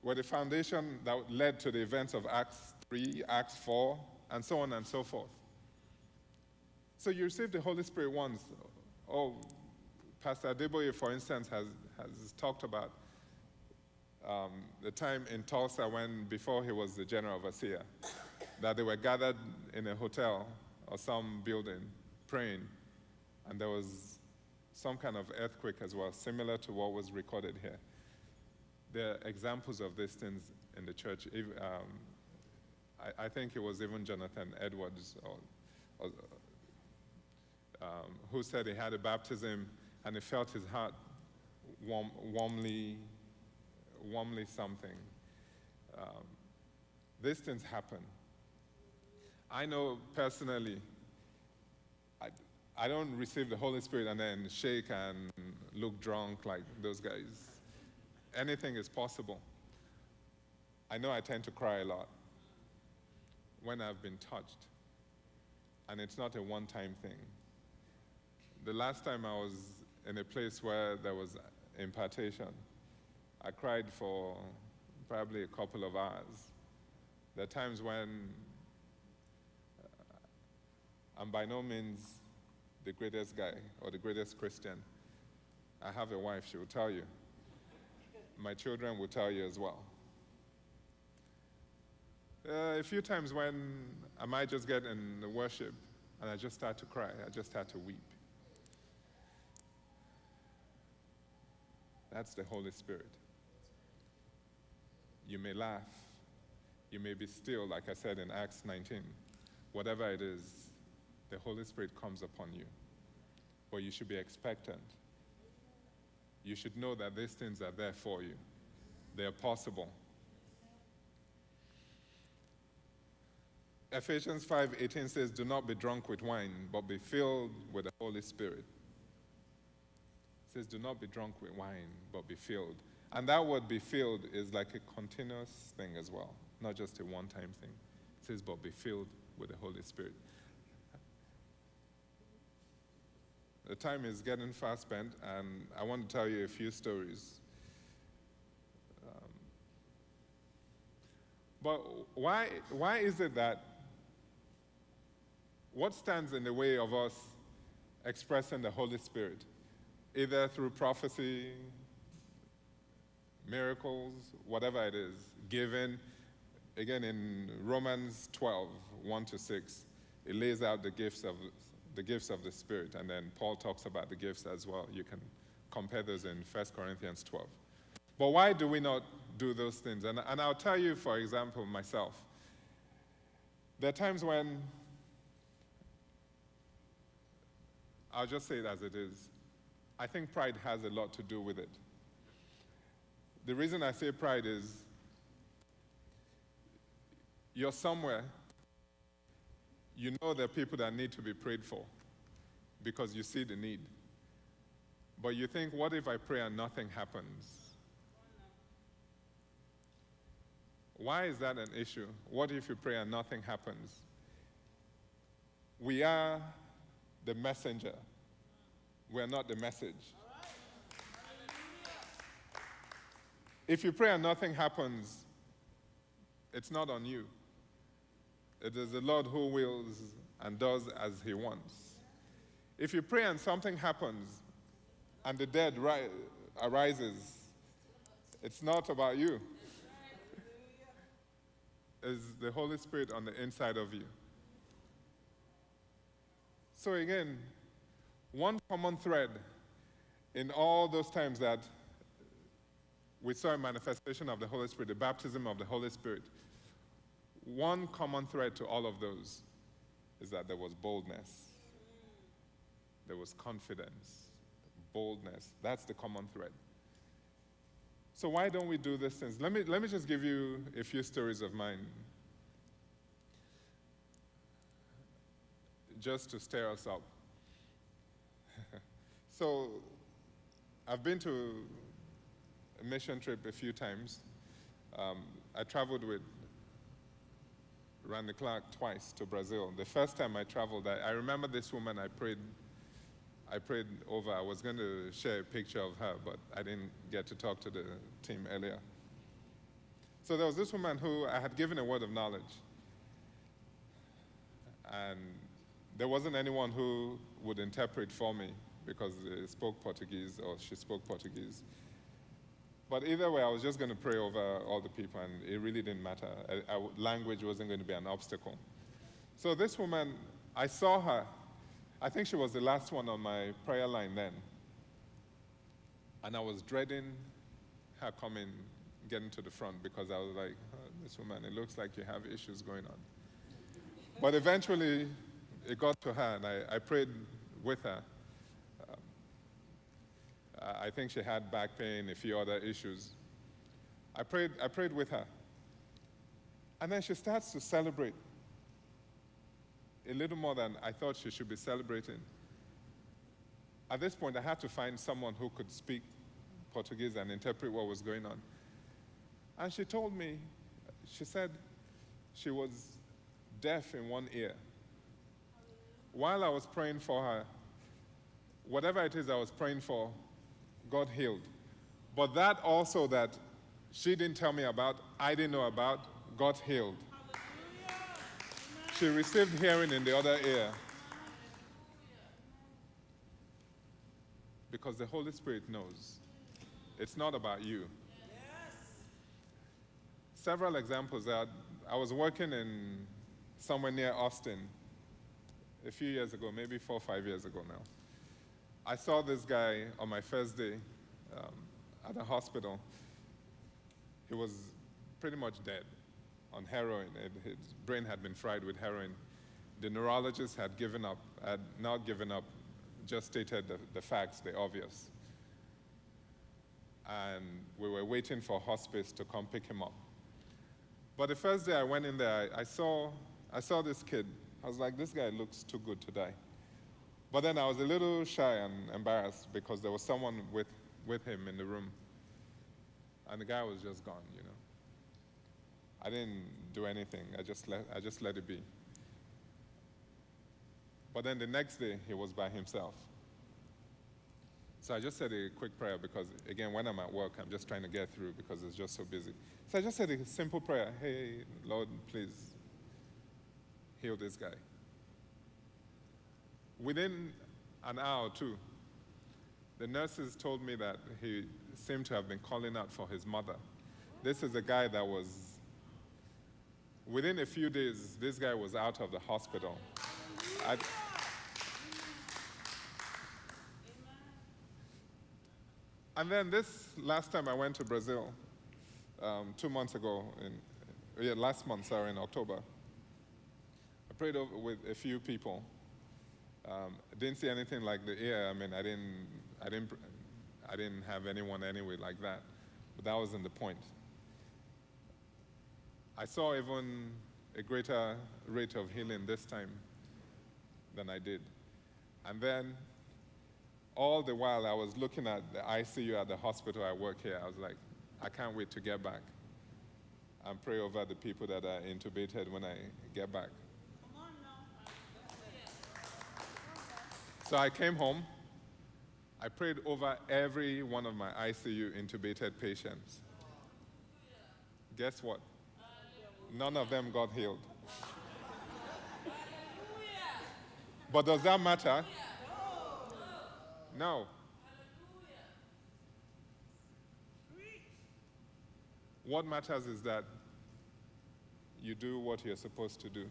[SPEAKER 5] were the foundation that led to the events of Acts 3, Acts 4, and so on and so forth. So you received the Holy Spirit once. Oh, Pastor Adeboye, for instance, has talked about the time in Tulsa when, before he was the general overseer, that they were gathered in a hotel or some building praying, and there was some kind of earthquake as well, similar to what was recorded here. There are examples of these things in the church. I think it was even Jonathan Edwards who said he had a baptism and he felt his heart warmly something. These things happen. I know personally, I don't receive the Holy Spirit and then shake and look drunk like those guys. Anything is possible. I know I tend to cry a lot when I've been touched, and it's not a one-time thing. The last time I was in a place where there was impartation, I cried for probably a couple of hours. There are times when I'm by no means the greatest guy or the greatest Christian. I have a wife, she will tell you. My children will tell you as well. A few times when I might just get in the worship and I just start to cry, I just start to weep. That's the Holy Spirit. You may laugh, you may be still, like I said in Acts 19. Whatever it is, the Holy Spirit comes upon you. But you should be expectant. You should know that these things are there for you. They are possible. Ephesians 5:18 says, do not be drunk with wine, but be filled with the Holy Spirit. It says, do not be drunk with wine, but be filled. And that word be filled is like a continuous thing as well, not just a one-time thing. It says, but be filled with the Holy Spirit. The time is getting fast spent, and I want to tell you a few stories. But why is it that what stands in the way of us expressing the Holy Spirit, either through prophecy, miracles, whatever it is, giving? Again, in Romans 12, 1-6, it lays out the gifts of the Spirit, and then Paul talks about the gifts as well. You can compare those in 1 Corinthians 12. But why do we not do those things? And I'll tell you, for example, myself. There are times when, I'll just say it as it is, I think pride has a lot to do with it. The reason I say pride is, you're somewhere, you know there are people that need to be prayed for because you see the need. But you think, what if I pray and nothing happens? Why is that an issue? What if you pray and nothing happens? We are the messenger. We are not the message. If you pray and nothing happens, it's not on you. It is the Lord who wills and does as he wants. If you pray and something happens and the dead arises, it's not about you. It's the Holy Spirit on the inside of you. So again, one common thread in all those times that we saw a manifestation of the Holy Spirit, the baptism of the Holy Spirit, one common thread to all of those is that there was boldness. There was confidence, boldness. That's the common thread. So why don't we do these things? Let me just give you a few stories of mine, just to stir us up. So I've been to a mission trip a few times. I traveled with Randy Clark twice to Brazil. The first time I traveled, I remember this woman I prayed over. I was going to share a picture of her, but I didn't get to talk to the team earlier. So there was this woman who I had given a word of knowledge. And there wasn't anyone who would interpret for me because they spoke Portuguese or she spoke Portuguese. But either way, I was just going to pray over all the people, and it really didn't matter. Language wasn't going to be an obstacle. So this woman, I saw her. I think she was the last one on my prayer line then. And I was dreading her getting to the front, because I was like, oh, this woman, it looks like you have issues going on. But eventually, it got to her, and I prayed with her. I think she had back pain, a few other issues. I prayed with her. And then she starts to celebrate a little more than I thought she should be celebrating. At this point, I had to find someone who could speak Portuguese and interpret what was going on. And she told me, she said she was deaf in one ear. While I was praying for her, whatever it is I was praying for, God healed. But that also that she didn't tell me about, I didn't know about, got healed. She received hearing in the other ear. Because the Holy Spirit knows. It's not about you. Several examples. I was working in somewhere near Austin a few years ago, maybe 4 or 5 years ago now. I saw this guy on my first day at a hospital. He was pretty much dead on heroin. His brain had been fried with heroin. The neurologist had not given up, just stated the facts, the obvious. And we were waiting for hospice to come pick him up. But the first day I went in there, I saw I saw this kid. I was like, this guy looks too good to die. But then I was a little shy and embarrassed because there was someone with him in the room. And the guy was just gone, you know. I didn't do anything. I just let it be. But then the next day, he was by himself. So I just said a quick prayer because, again, when I'm at work, I'm just trying to get through because it's just so busy. So I just said a simple prayer. Hey, Lord, please heal this guy. Within an hour or two, the nurses told me that he seemed to have been calling out for his mother. This is a guy that was, within a few days, this guy was out of the hospital. And then this last time I went to Brazil, 2 months ago, last month, sorry, in October, I prayed over with a few people. Didn't see anything like the ear. I mean, I didn't have anyone anyway like that, but that wasn't the point. I saw even a greater rate of healing this time than I did. And then, all the while I was looking at the ICU at the hospital I work here, I was like, I can't wait to get back and pray over the people that are intubated when I get back. So I came home, I prayed over every one of my ICU intubated patients. Guess what? None of them got healed. But does that matter? No. What matters is that you do what you're supposed to do.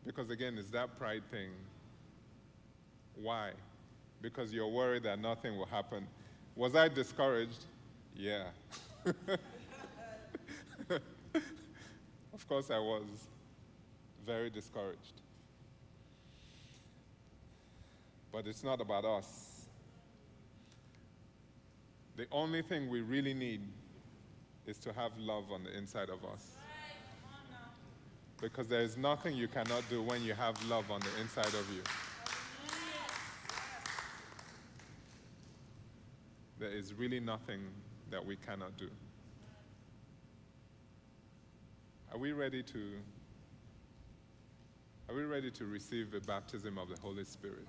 [SPEAKER 5] Because again, it's that pride thing. Why? Because you're worried that nothing will happen. Was I discouraged? Yeah. Of course I was. Very discouraged. But it's not about us. The only thing we really need is to have love on the inside of us. Because there is nothing you cannot do when you have love on the inside of you. There is really nothing that we cannot do. Are we ready to receive the baptism of the Holy Spirit?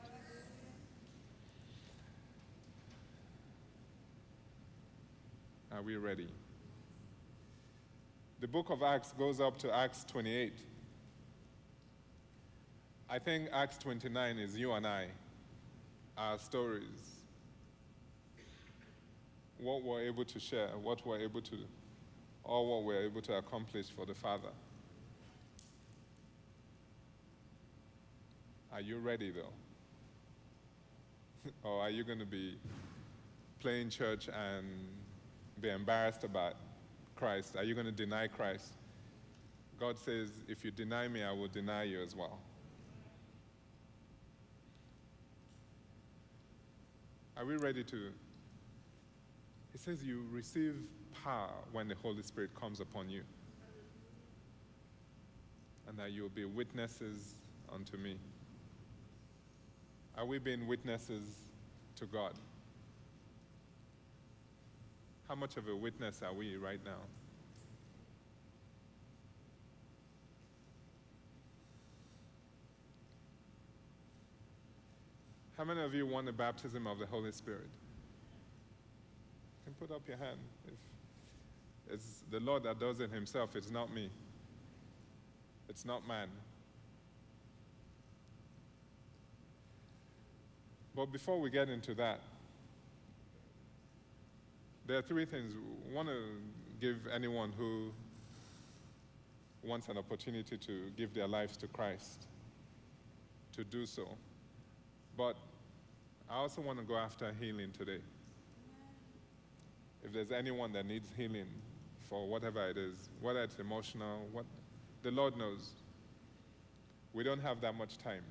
[SPEAKER 5] Are we ready? The book of Acts goes up to Acts 28. I think Acts 29 is you and I, our stories, what we're able to share, what we're able to, or what we're able to accomplish for the Father. Are you ready though? Or are you going to be playing church and be embarrassed about Christ? Are you going to deny Christ? God says, if you deny me, I will deny you as well. Are we ready to? He says you receive power when the Holy Spirit comes upon you. And that you will be witnesses unto me. Are we being witnesses to God? How much of a witness are we right now? How many of you want the baptism of the Holy Spirit? You can put up your hand. If it's the Lord that does it himself, it's not me. It's not man. But before we get into that, there are three things. We want to give anyone who wants an opportunity to give their lives to Christ to do so. But I also want to go after healing today. If there's anyone that needs healing for whatever it is, whether it's emotional, what the Lord knows. We don't have that much time.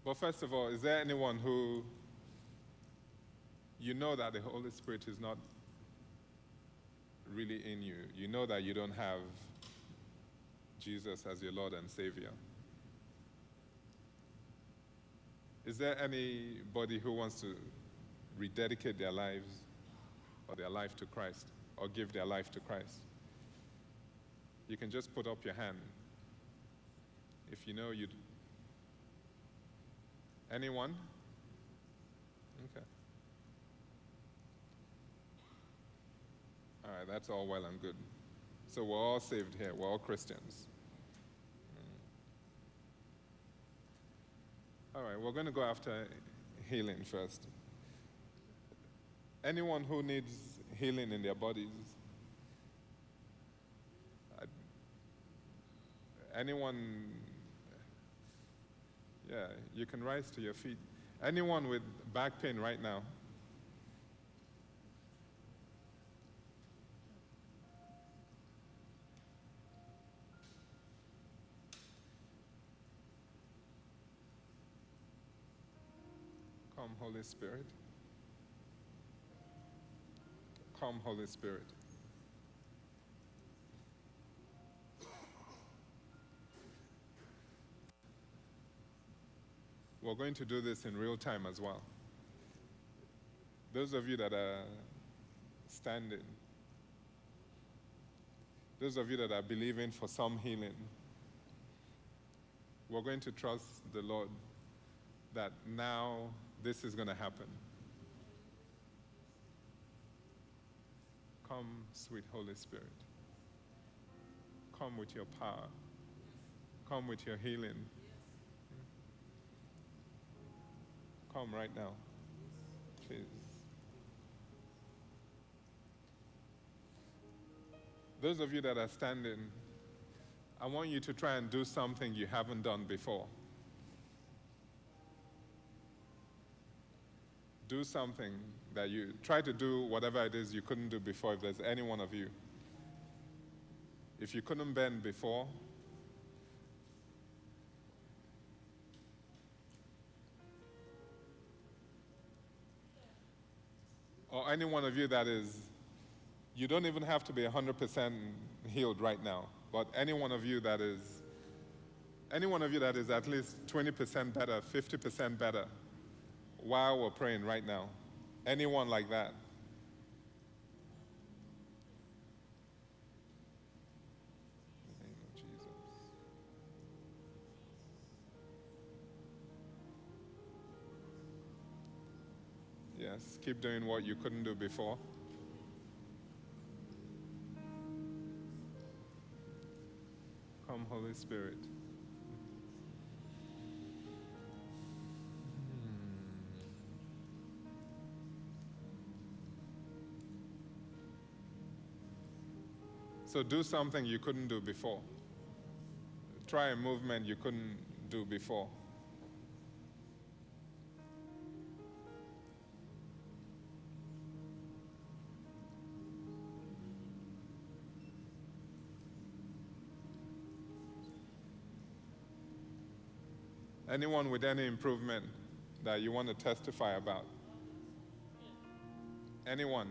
[SPEAKER 5] But first of all, is there anyone who you know that the Holy Spirit is not really in you. You know that you don't have Jesus as your Lord and Savior. Is there anybody who wants to rededicate their lives or their life to Christ, or give their life to Christ? You can just put up your hand. If you know you'd... Anyone? Okay. All right, that's all well and good. So we're all saved here. We're all Christians. All right, we're going to go after healing first. Anyone who needs healing in their bodies? Anyone? Yeah, you can rise to your feet. Anyone with back pain right now? Come, Holy Spirit. Come, Holy Spirit. We're going to do this in real time as well. Those of you that are standing, those of you that are believing for some healing, we're going to trust the Lord that now this is going to happen. Come, sweet Holy Spirit. Come with your power. Come with your healing. Come right now, please. Those of you that are standing, I want you to try and do something you haven't done before. Do something that you try to do, whatever it is you couldn't do before, if there's any one of you. If you couldn't bend before, or any one of you that is, you don't even have to be 100% healed right now, but any one of you that is at least 20% better, 50% better, while we're praying right now. Anyone like that? In the name of Jesus. Yes, keep doing what you couldn't do before. Come, Holy Spirit. So do something you couldn't do before. Try a movement you couldn't do before. Anyone with any improvement that you want to testify about? Anyone?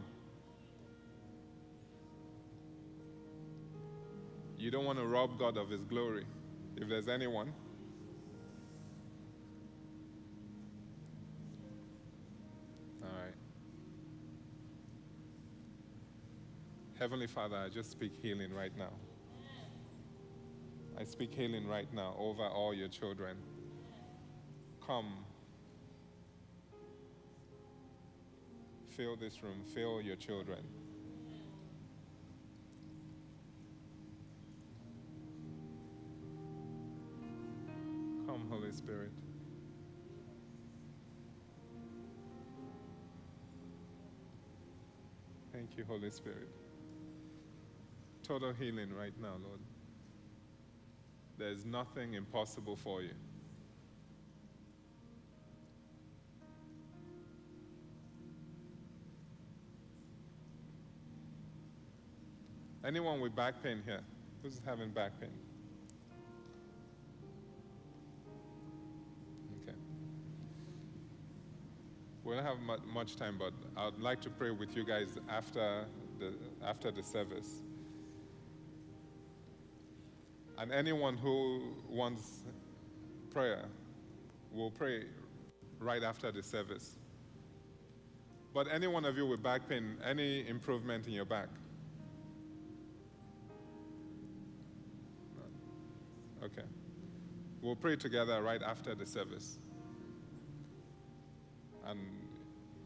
[SPEAKER 5] You don't want to rob God of His glory. If there's anyone. All right. Heavenly Father, I just speak healing right now. I speak healing right now over all your children. Come. Fill this room. Fill your children. Come, Holy Spirit. Thank you, Holy Spirit. Total healing right now, Lord. There's nothing impossible for you. Anyone with back pain here? Who's having back pain? Okay. We don't have much time, but I'd like to pray with you guys after after the service. And anyone who wants prayer will pray right after the service. But any one of you with back pain, any improvement in your back? Okay. We'll pray together right after the service. And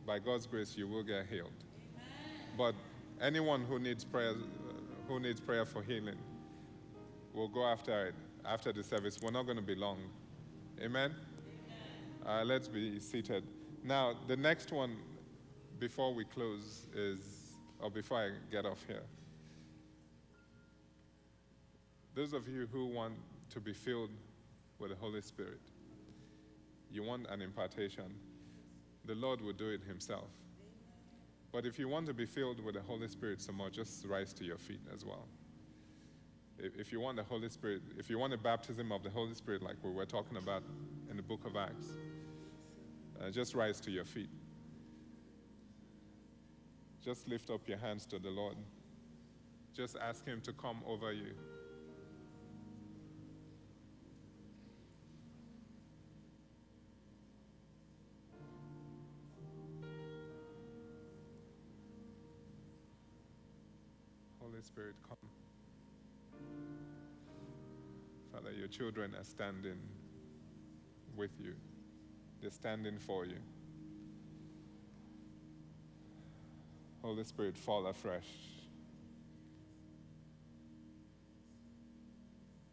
[SPEAKER 5] by God's grace, you will get healed. But anyone who needs prayer for healing, we'll go after it, after the service. We're not going to be long. Amen? Let's be seated. Now, the next one, before we close, or before I get off here, those of you who want to be filled with the Holy Spirit, you want an impartation, the Lord will do it himself. But if you want to be filled with the Holy Spirit some more, just rise to your feet as well. If you want the Holy Spirit, if you want a baptism of the Holy Spirit like we were talking about in the book of Acts, just rise to your feet. Just lift up your hands to the Lord. Just ask him to come over you. Holy Spirit, come. Father, your children are standing with you. They're standing for you. Holy Spirit, fall afresh.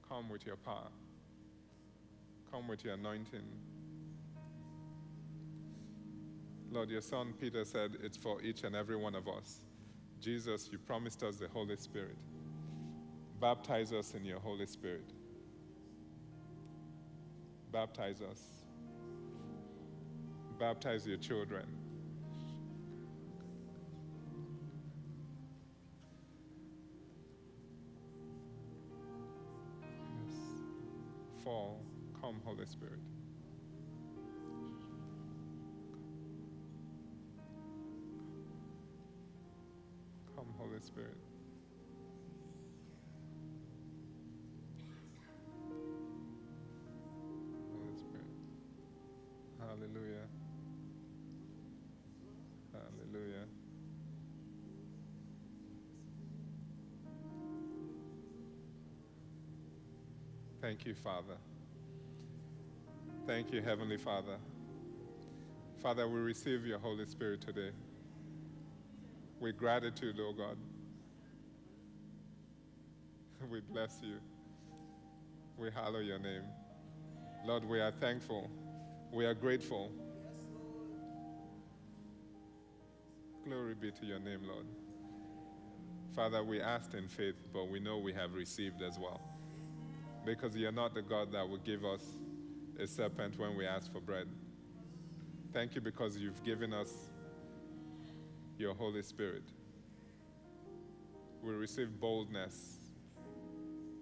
[SPEAKER 5] Come with your power. Come with your anointing. Lord, your son Peter said it's for each and every one of us. Jesus, you promised us the Holy Spirit. Baptize us in your Holy Spirit. Baptize us. Baptize your children. Yes. Fall. Come, Holy Spirit. Come, Holy Spirit. Holy Spirit. Hallelujah. Hallelujah. Thank you, Father. Thank you, Heavenly Father. Father, we receive your Holy Spirit today. With gratitude, oh God. We bless you. We hallow your name. Lord, we are thankful. We are grateful. Glory be to your name, Lord. Father, we asked in faith, but we know we have received as well. Because you're not the God that will give us a serpent when we ask for bread. Thank you because you've given us your Holy Spirit. We receive boldness.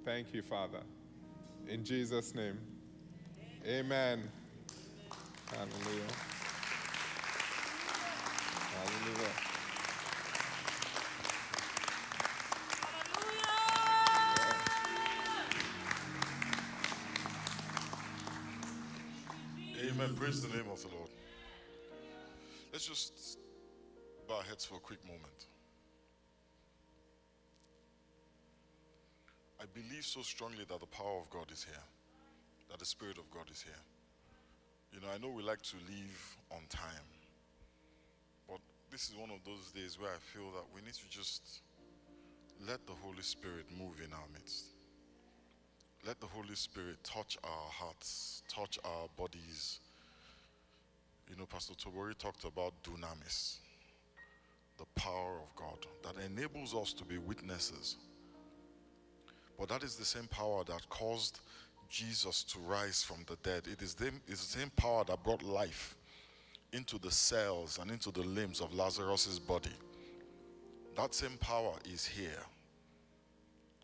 [SPEAKER 5] Thank you, Father. In Jesus' name, amen. Hallelujah. Hallelujah.
[SPEAKER 4] Amen. Praise the name of the Lord. Let's just bow our heads for a quick moment. I believe so strongly that the power of God is here, that the Spirit of God is here. You know, I know we like to leave on time, but this is one of those days where I feel that we need to just let the Holy Spirit move in our midst. Let the Holy Spirit touch our hearts, touch our bodies. You know, Pastor Tobori talked about dunamis, the power of God that enables us to be witnesses. But that is the same power that caused Jesus to rise from the dead. It's the same power that brought life into the cells and into the limbs of Lazarus' body. That same power is here.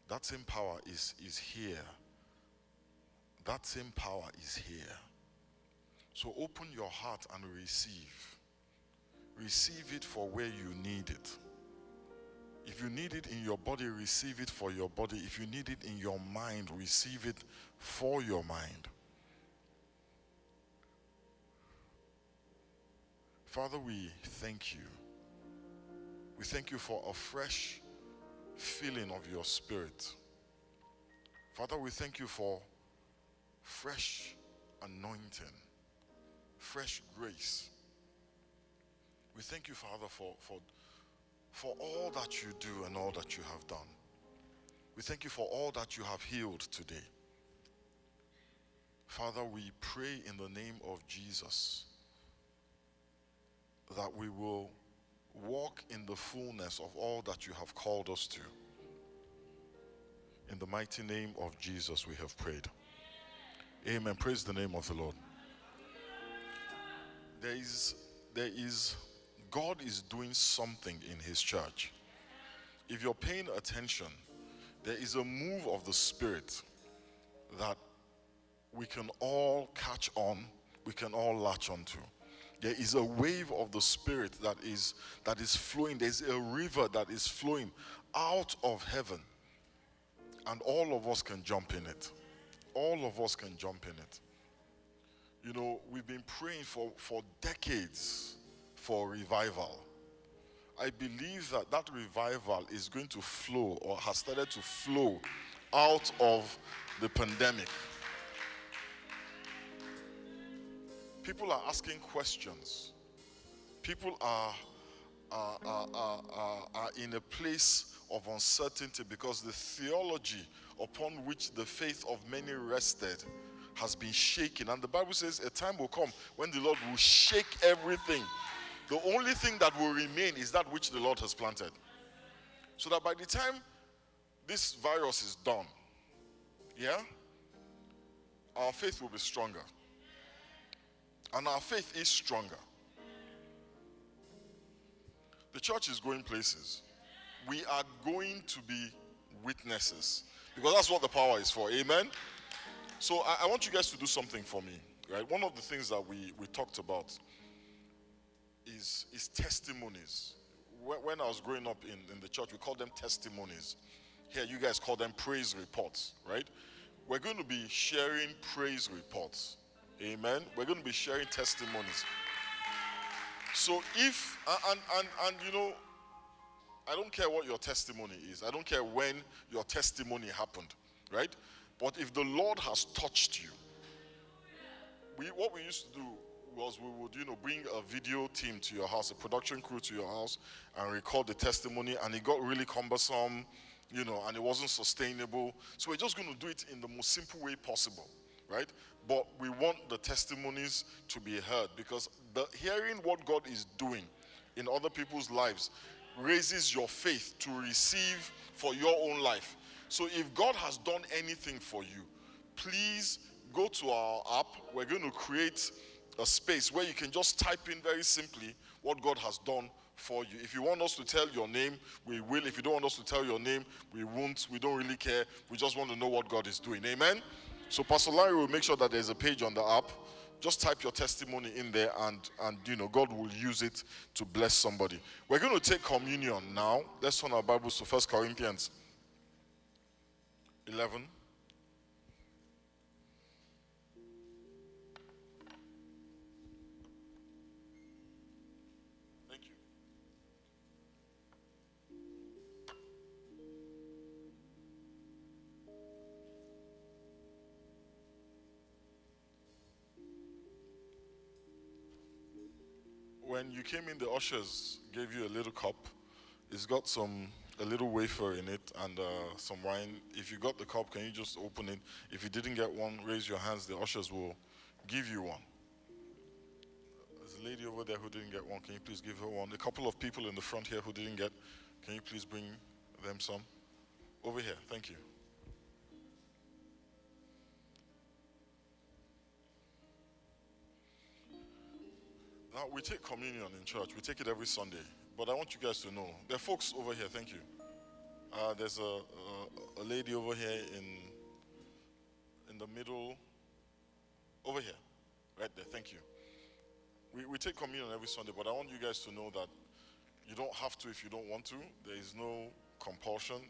[SPEAKER 4] That same power is here. That same power is here. So open your heart and receive. Receive it for where you need it. If If you need it in your body, receive it for your body. If you need it in your mind, receive it for your mind. Father, we thank you. We thank you for a fresh filling of your spirit. Father, we thank you for fresh anointing, fresh grace. We thank you, Father, for all that you do and all that you have done. We thank you for all that you have healed today. Father, we pray in the name of Jesus that we will walk in the fullness of all that you have called us to. In the mighty name of Jesus we have prayed. Amen. Praise the name of the Lord. God is doing something in his church. If you're paying attention, there is a move of the Spirit that we can all catch on, we can all latch onto. There is a wave of the Spirit that is flowing. There's a river that is flowing out of heaven. And all of us can jump in it. All of us can jump in it. You know, we've been praying for decades for revival. I believe that revival is going to flow, or has started to flow, out of the pandemic. People are asking questions. People are in a place of uncertainty because the theology upon which the faith of many rested has been shaken. And the Bible says a time will come when the Lord will shake everything. The only thing that will remain is that which the Lord has planted. So that by the time this virus is done, our faith will be stronger. And our faith is stronger. The church is going places. We are going to be witnesses. Because that's what the power is for. Amen? So I want you guys to do something for me. Right? One of the things that we talked about is testimonies. When I was growing up in the church, we called them testimonies. Here, you guys call them praise reports. Right? We're going to be sharing praise reports. Amen. We're going to be sharing testimonies. So if, and you know, I don't care what your testimony is. I don't care when your testimony happened, right? But if the Lord has touched you, what we used to do was we would, bring a video team to your house, a production crew to your house, and record the testimony, and it got really cumbersome, and it wasn't sustainable. So we're just going to do it in the most simple way possible, right? But we want the testimonies to be heard, because hearing what God is doing in other people's lives raises your faith to receive for your own life. So if God has done anything for you, please go to our app. We're going to create a space where you can just type in very simply what God has done for you. If you want us to tell your name, we will. If you don't want us to tell your name, we won't. We don't really care. We just want to know what God is doing. Amen? So Pastor Larry will make sure that there's a page on the app. Just type your testimony in there, and God will use it to bless somebody. We're going to take communion now. Let's turn our Bibles to 1 Corinthians 11. Thank you. When you came in, the ushers gave you a little cup. It's got a little wafer in it and some wine. If you got the cup, can you just open it? If you didn't get one, raise your hands. The ushers will give you one. There's a lady over there who didn't get one. Can you please give her one? A couple of people in the front here who didn't get. Can you please bring them some? Over here. Thank you. Now, we take communion in church. We take it every Sunday. But I want you guys to know. There are folks over here. Thank you. There's a lady over here in the middle. Over here. Right there. Thank you. We take communion every Sunday. But I want you guys to know that you don't have to if you don't want to. There is no compulsion.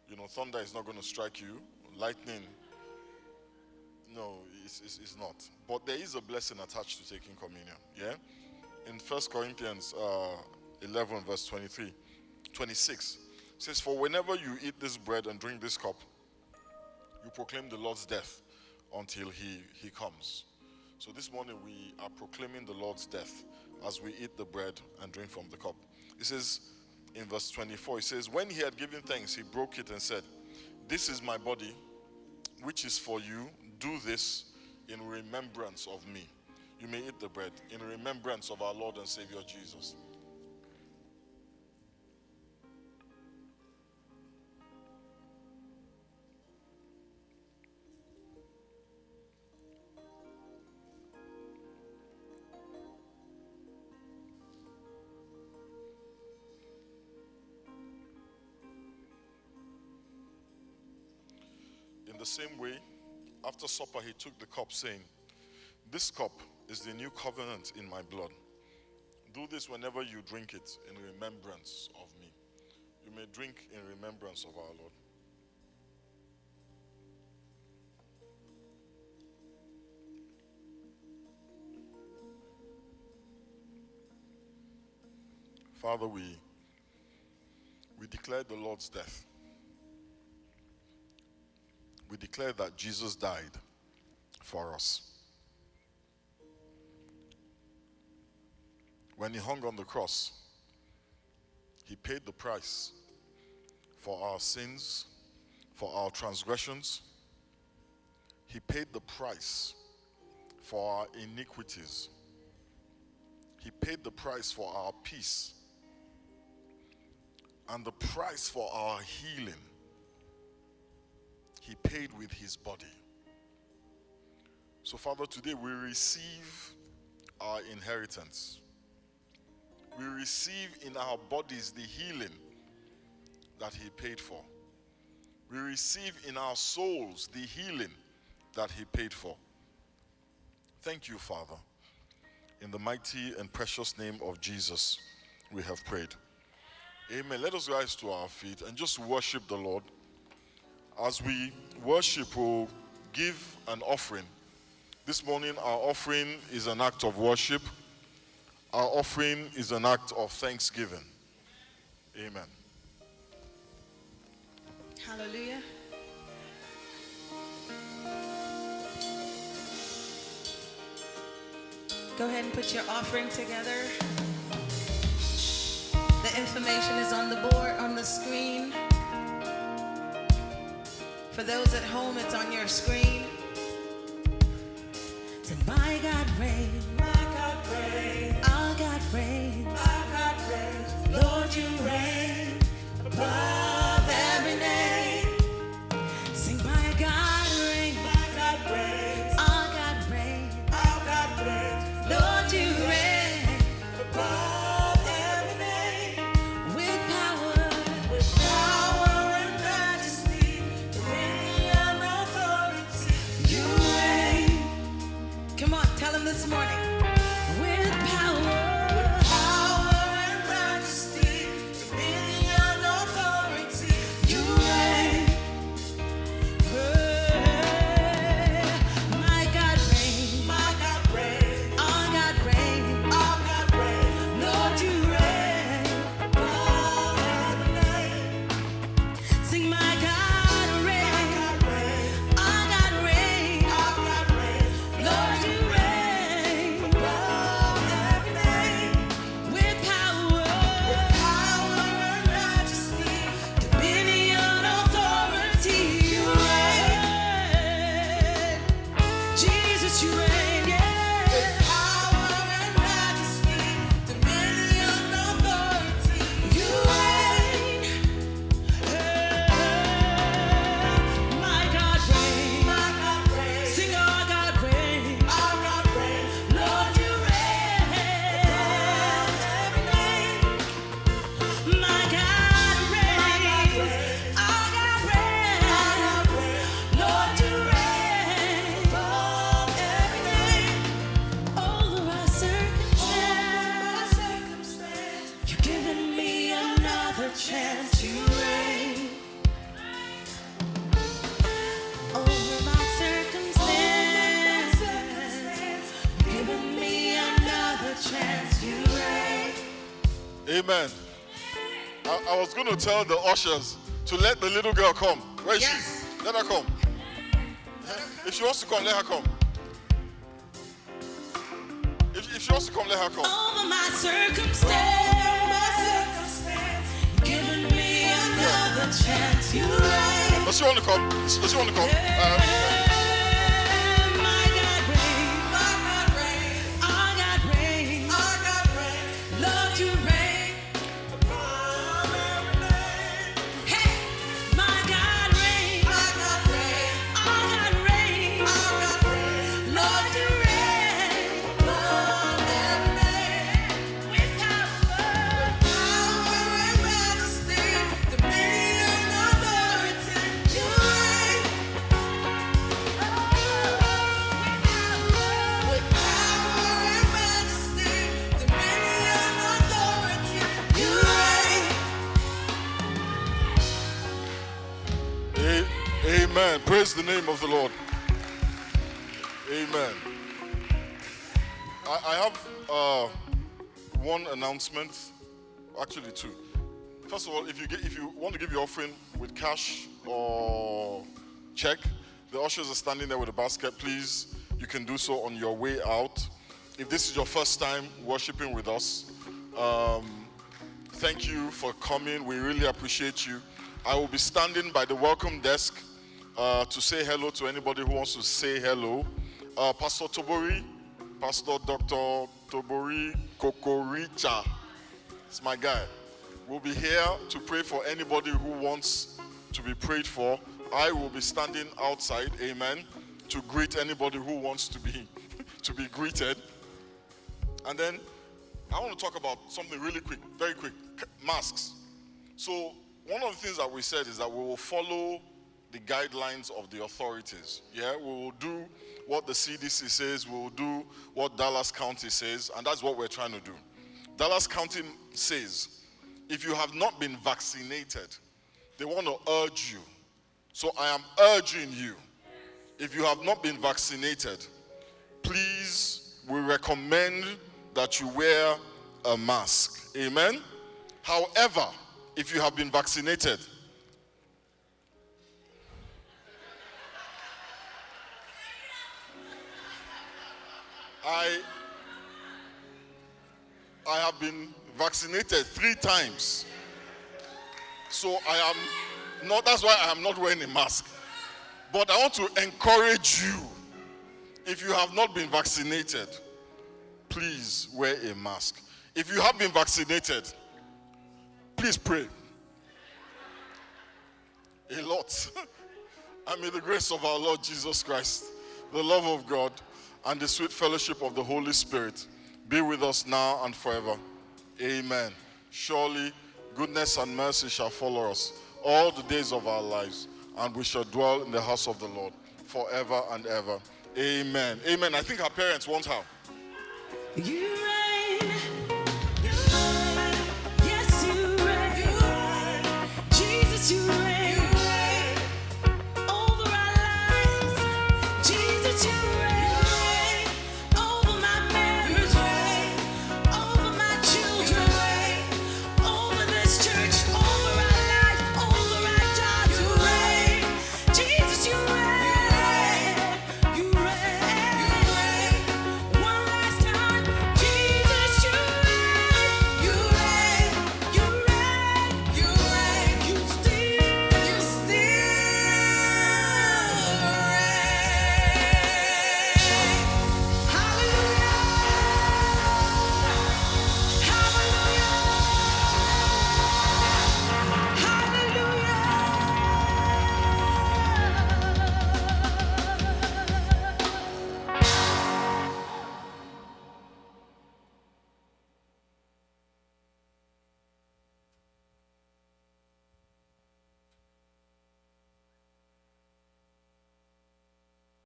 [SPEAKER 4] You know, thunder is not going to strike you. Lightning, no, it's not. But there is a blessing attached to taking communion. Yeah? In 1 Corinthians 11, verse 26, it says, "For whenever you eat this bread and drink this cup, you proclaim the Lord's death until he comes." So this morning we are proclaiming the Lord's death as we eat the bread and drink from the cup. It says in verse 24, it says, "When he had given thanks, he broke it and said, 'This is my body, which is for you. Do this in remembrance of me.'" You may eat the bread in remembrance of our Lord and Savior Jesus. In the same way, after supper, he took the cup, saying, "This cup is the new covenant in my blood. Do this whenever you drink it in remembrance of me." You may drink in remembrance of our Lord. Father, we declare the Lord's death. We declare that Jesus died for us. When he hung on the cross, he paid the price for our sins, for our transgressions. He paid the price for our iniquities. He paid the price for our peace and the price for our healing. He paid with his body. So, Father, today we receive our inheritance. We receive in our bodies the healing that he paid for. We receive in our souls the healing that he paid for. Thank you, Father. In the mighty and precious name of Jesus, we have prayed. Amen. Let us rise to our feet and just worship the Lord. As we worship, we'll give an offering. This morning, our offering is an act of worship. Our offering is an act of thanksgiving. Amen.
[SPEAKER 1] Hallelujah. Go ahead and put your offering together. The information is on the board, on the screen. For those at home, it's on your screen. So my God reigns, my God reigns, our God reigns, our God reigns. Lord, you reign above every name. Sing, my God reigns, our God reigns, our God reigns. Lord, you reign above every name. With power and majesty, dominion, authority, you reign. Come on, tell him this morning. With power and majesty, dominion, authority, you reign. My God reigns, our God reigns, Lord, you reign above every name. Sing, my God reigns, our God reigns, Lord, you reign above every name. With power and majesty, dominion, authority, you reign. Jesus, you reign, yeah. With power and majesty, dominion, authority, you reign. My God reigns, sing, our God reigns, Lord, you reign above every name. My God reigns, our God reigns, Lord, you reign above every name. Over our circumstance, you've given me another chance. You reign.
[SPEAKER 4] Amen. I was going to tell the ushers to let the little girl come. Where is
[SPEAKER 1] Yes.
[SPEAKER 4] she? Let her come. If she wants to come, let her come. If she wants to come, let her come.
[SPEAKER 1] Over my circumstance, giving me another chance. You reign.
[SPEAKER 4] Does she want to come? Does she want to come?
[SPEAKER 1] My God reigns. My God reigns. Our God reigns. Our God reigns. Lord, you reign. Hey, my God reigns. My God reigns. Our God reigns. Our God reigns. Lord, you reign. Lord, you reign. With power and majesty, dominion, authority, you reign. With power and majesty, dominion, authority, you reign.
[SPEAKER 4] Amen. Praise the name of the Lord. Amen. I have one announcement, actually two. First of all, if you want to give your offering with cash or check, the ushers are standing there with a basket. Please, you can do so on your way out. If this is your first time worshiping with us, thank you for coming. We really appreciate you. I will be standing by the welcome desk to say hello to anybody who wants to say hello. Pastor Tobori, Pastor Dr. Tobori Kokoricha, it's my guy. We'll be here to pray for anybody who wants to be prayed for. I will be standing outside, amen, to greet anybody who wants to be to be greeted. And then I want to talk about something really quick, very quick, masks. So one of the things that we said is that we will follow the guidelines of the authorities. Yeah, we will do what the CDC says, we will do what Dallas County says, and that's what we're trying to do. Dallas County says, if you have not been vaccinated, they want to urge you. So I am urging you, if you have not been vaccinated, please, we recommend that you wear a mask. Amen? However, if you have been vaccinated, I have been vaccinated 3 times. So I am not, that's why I am not wearing a mask. But I want to encourage you, if you have not been vaccinated, please wear a mask. If you have been vaccinated, please pray. A lot. And may the grace of our Lord Jesus Christ, the love of God, and the sweet fellowship of the Holy Spirit be with us now and forever. Amen. Surely goodness and mercy shall follow us all the days of our lives, and we shall dwell in the house of the Lord forever and ever. Amen. Amen. I think our parents want her.
[SPEAKER 1] You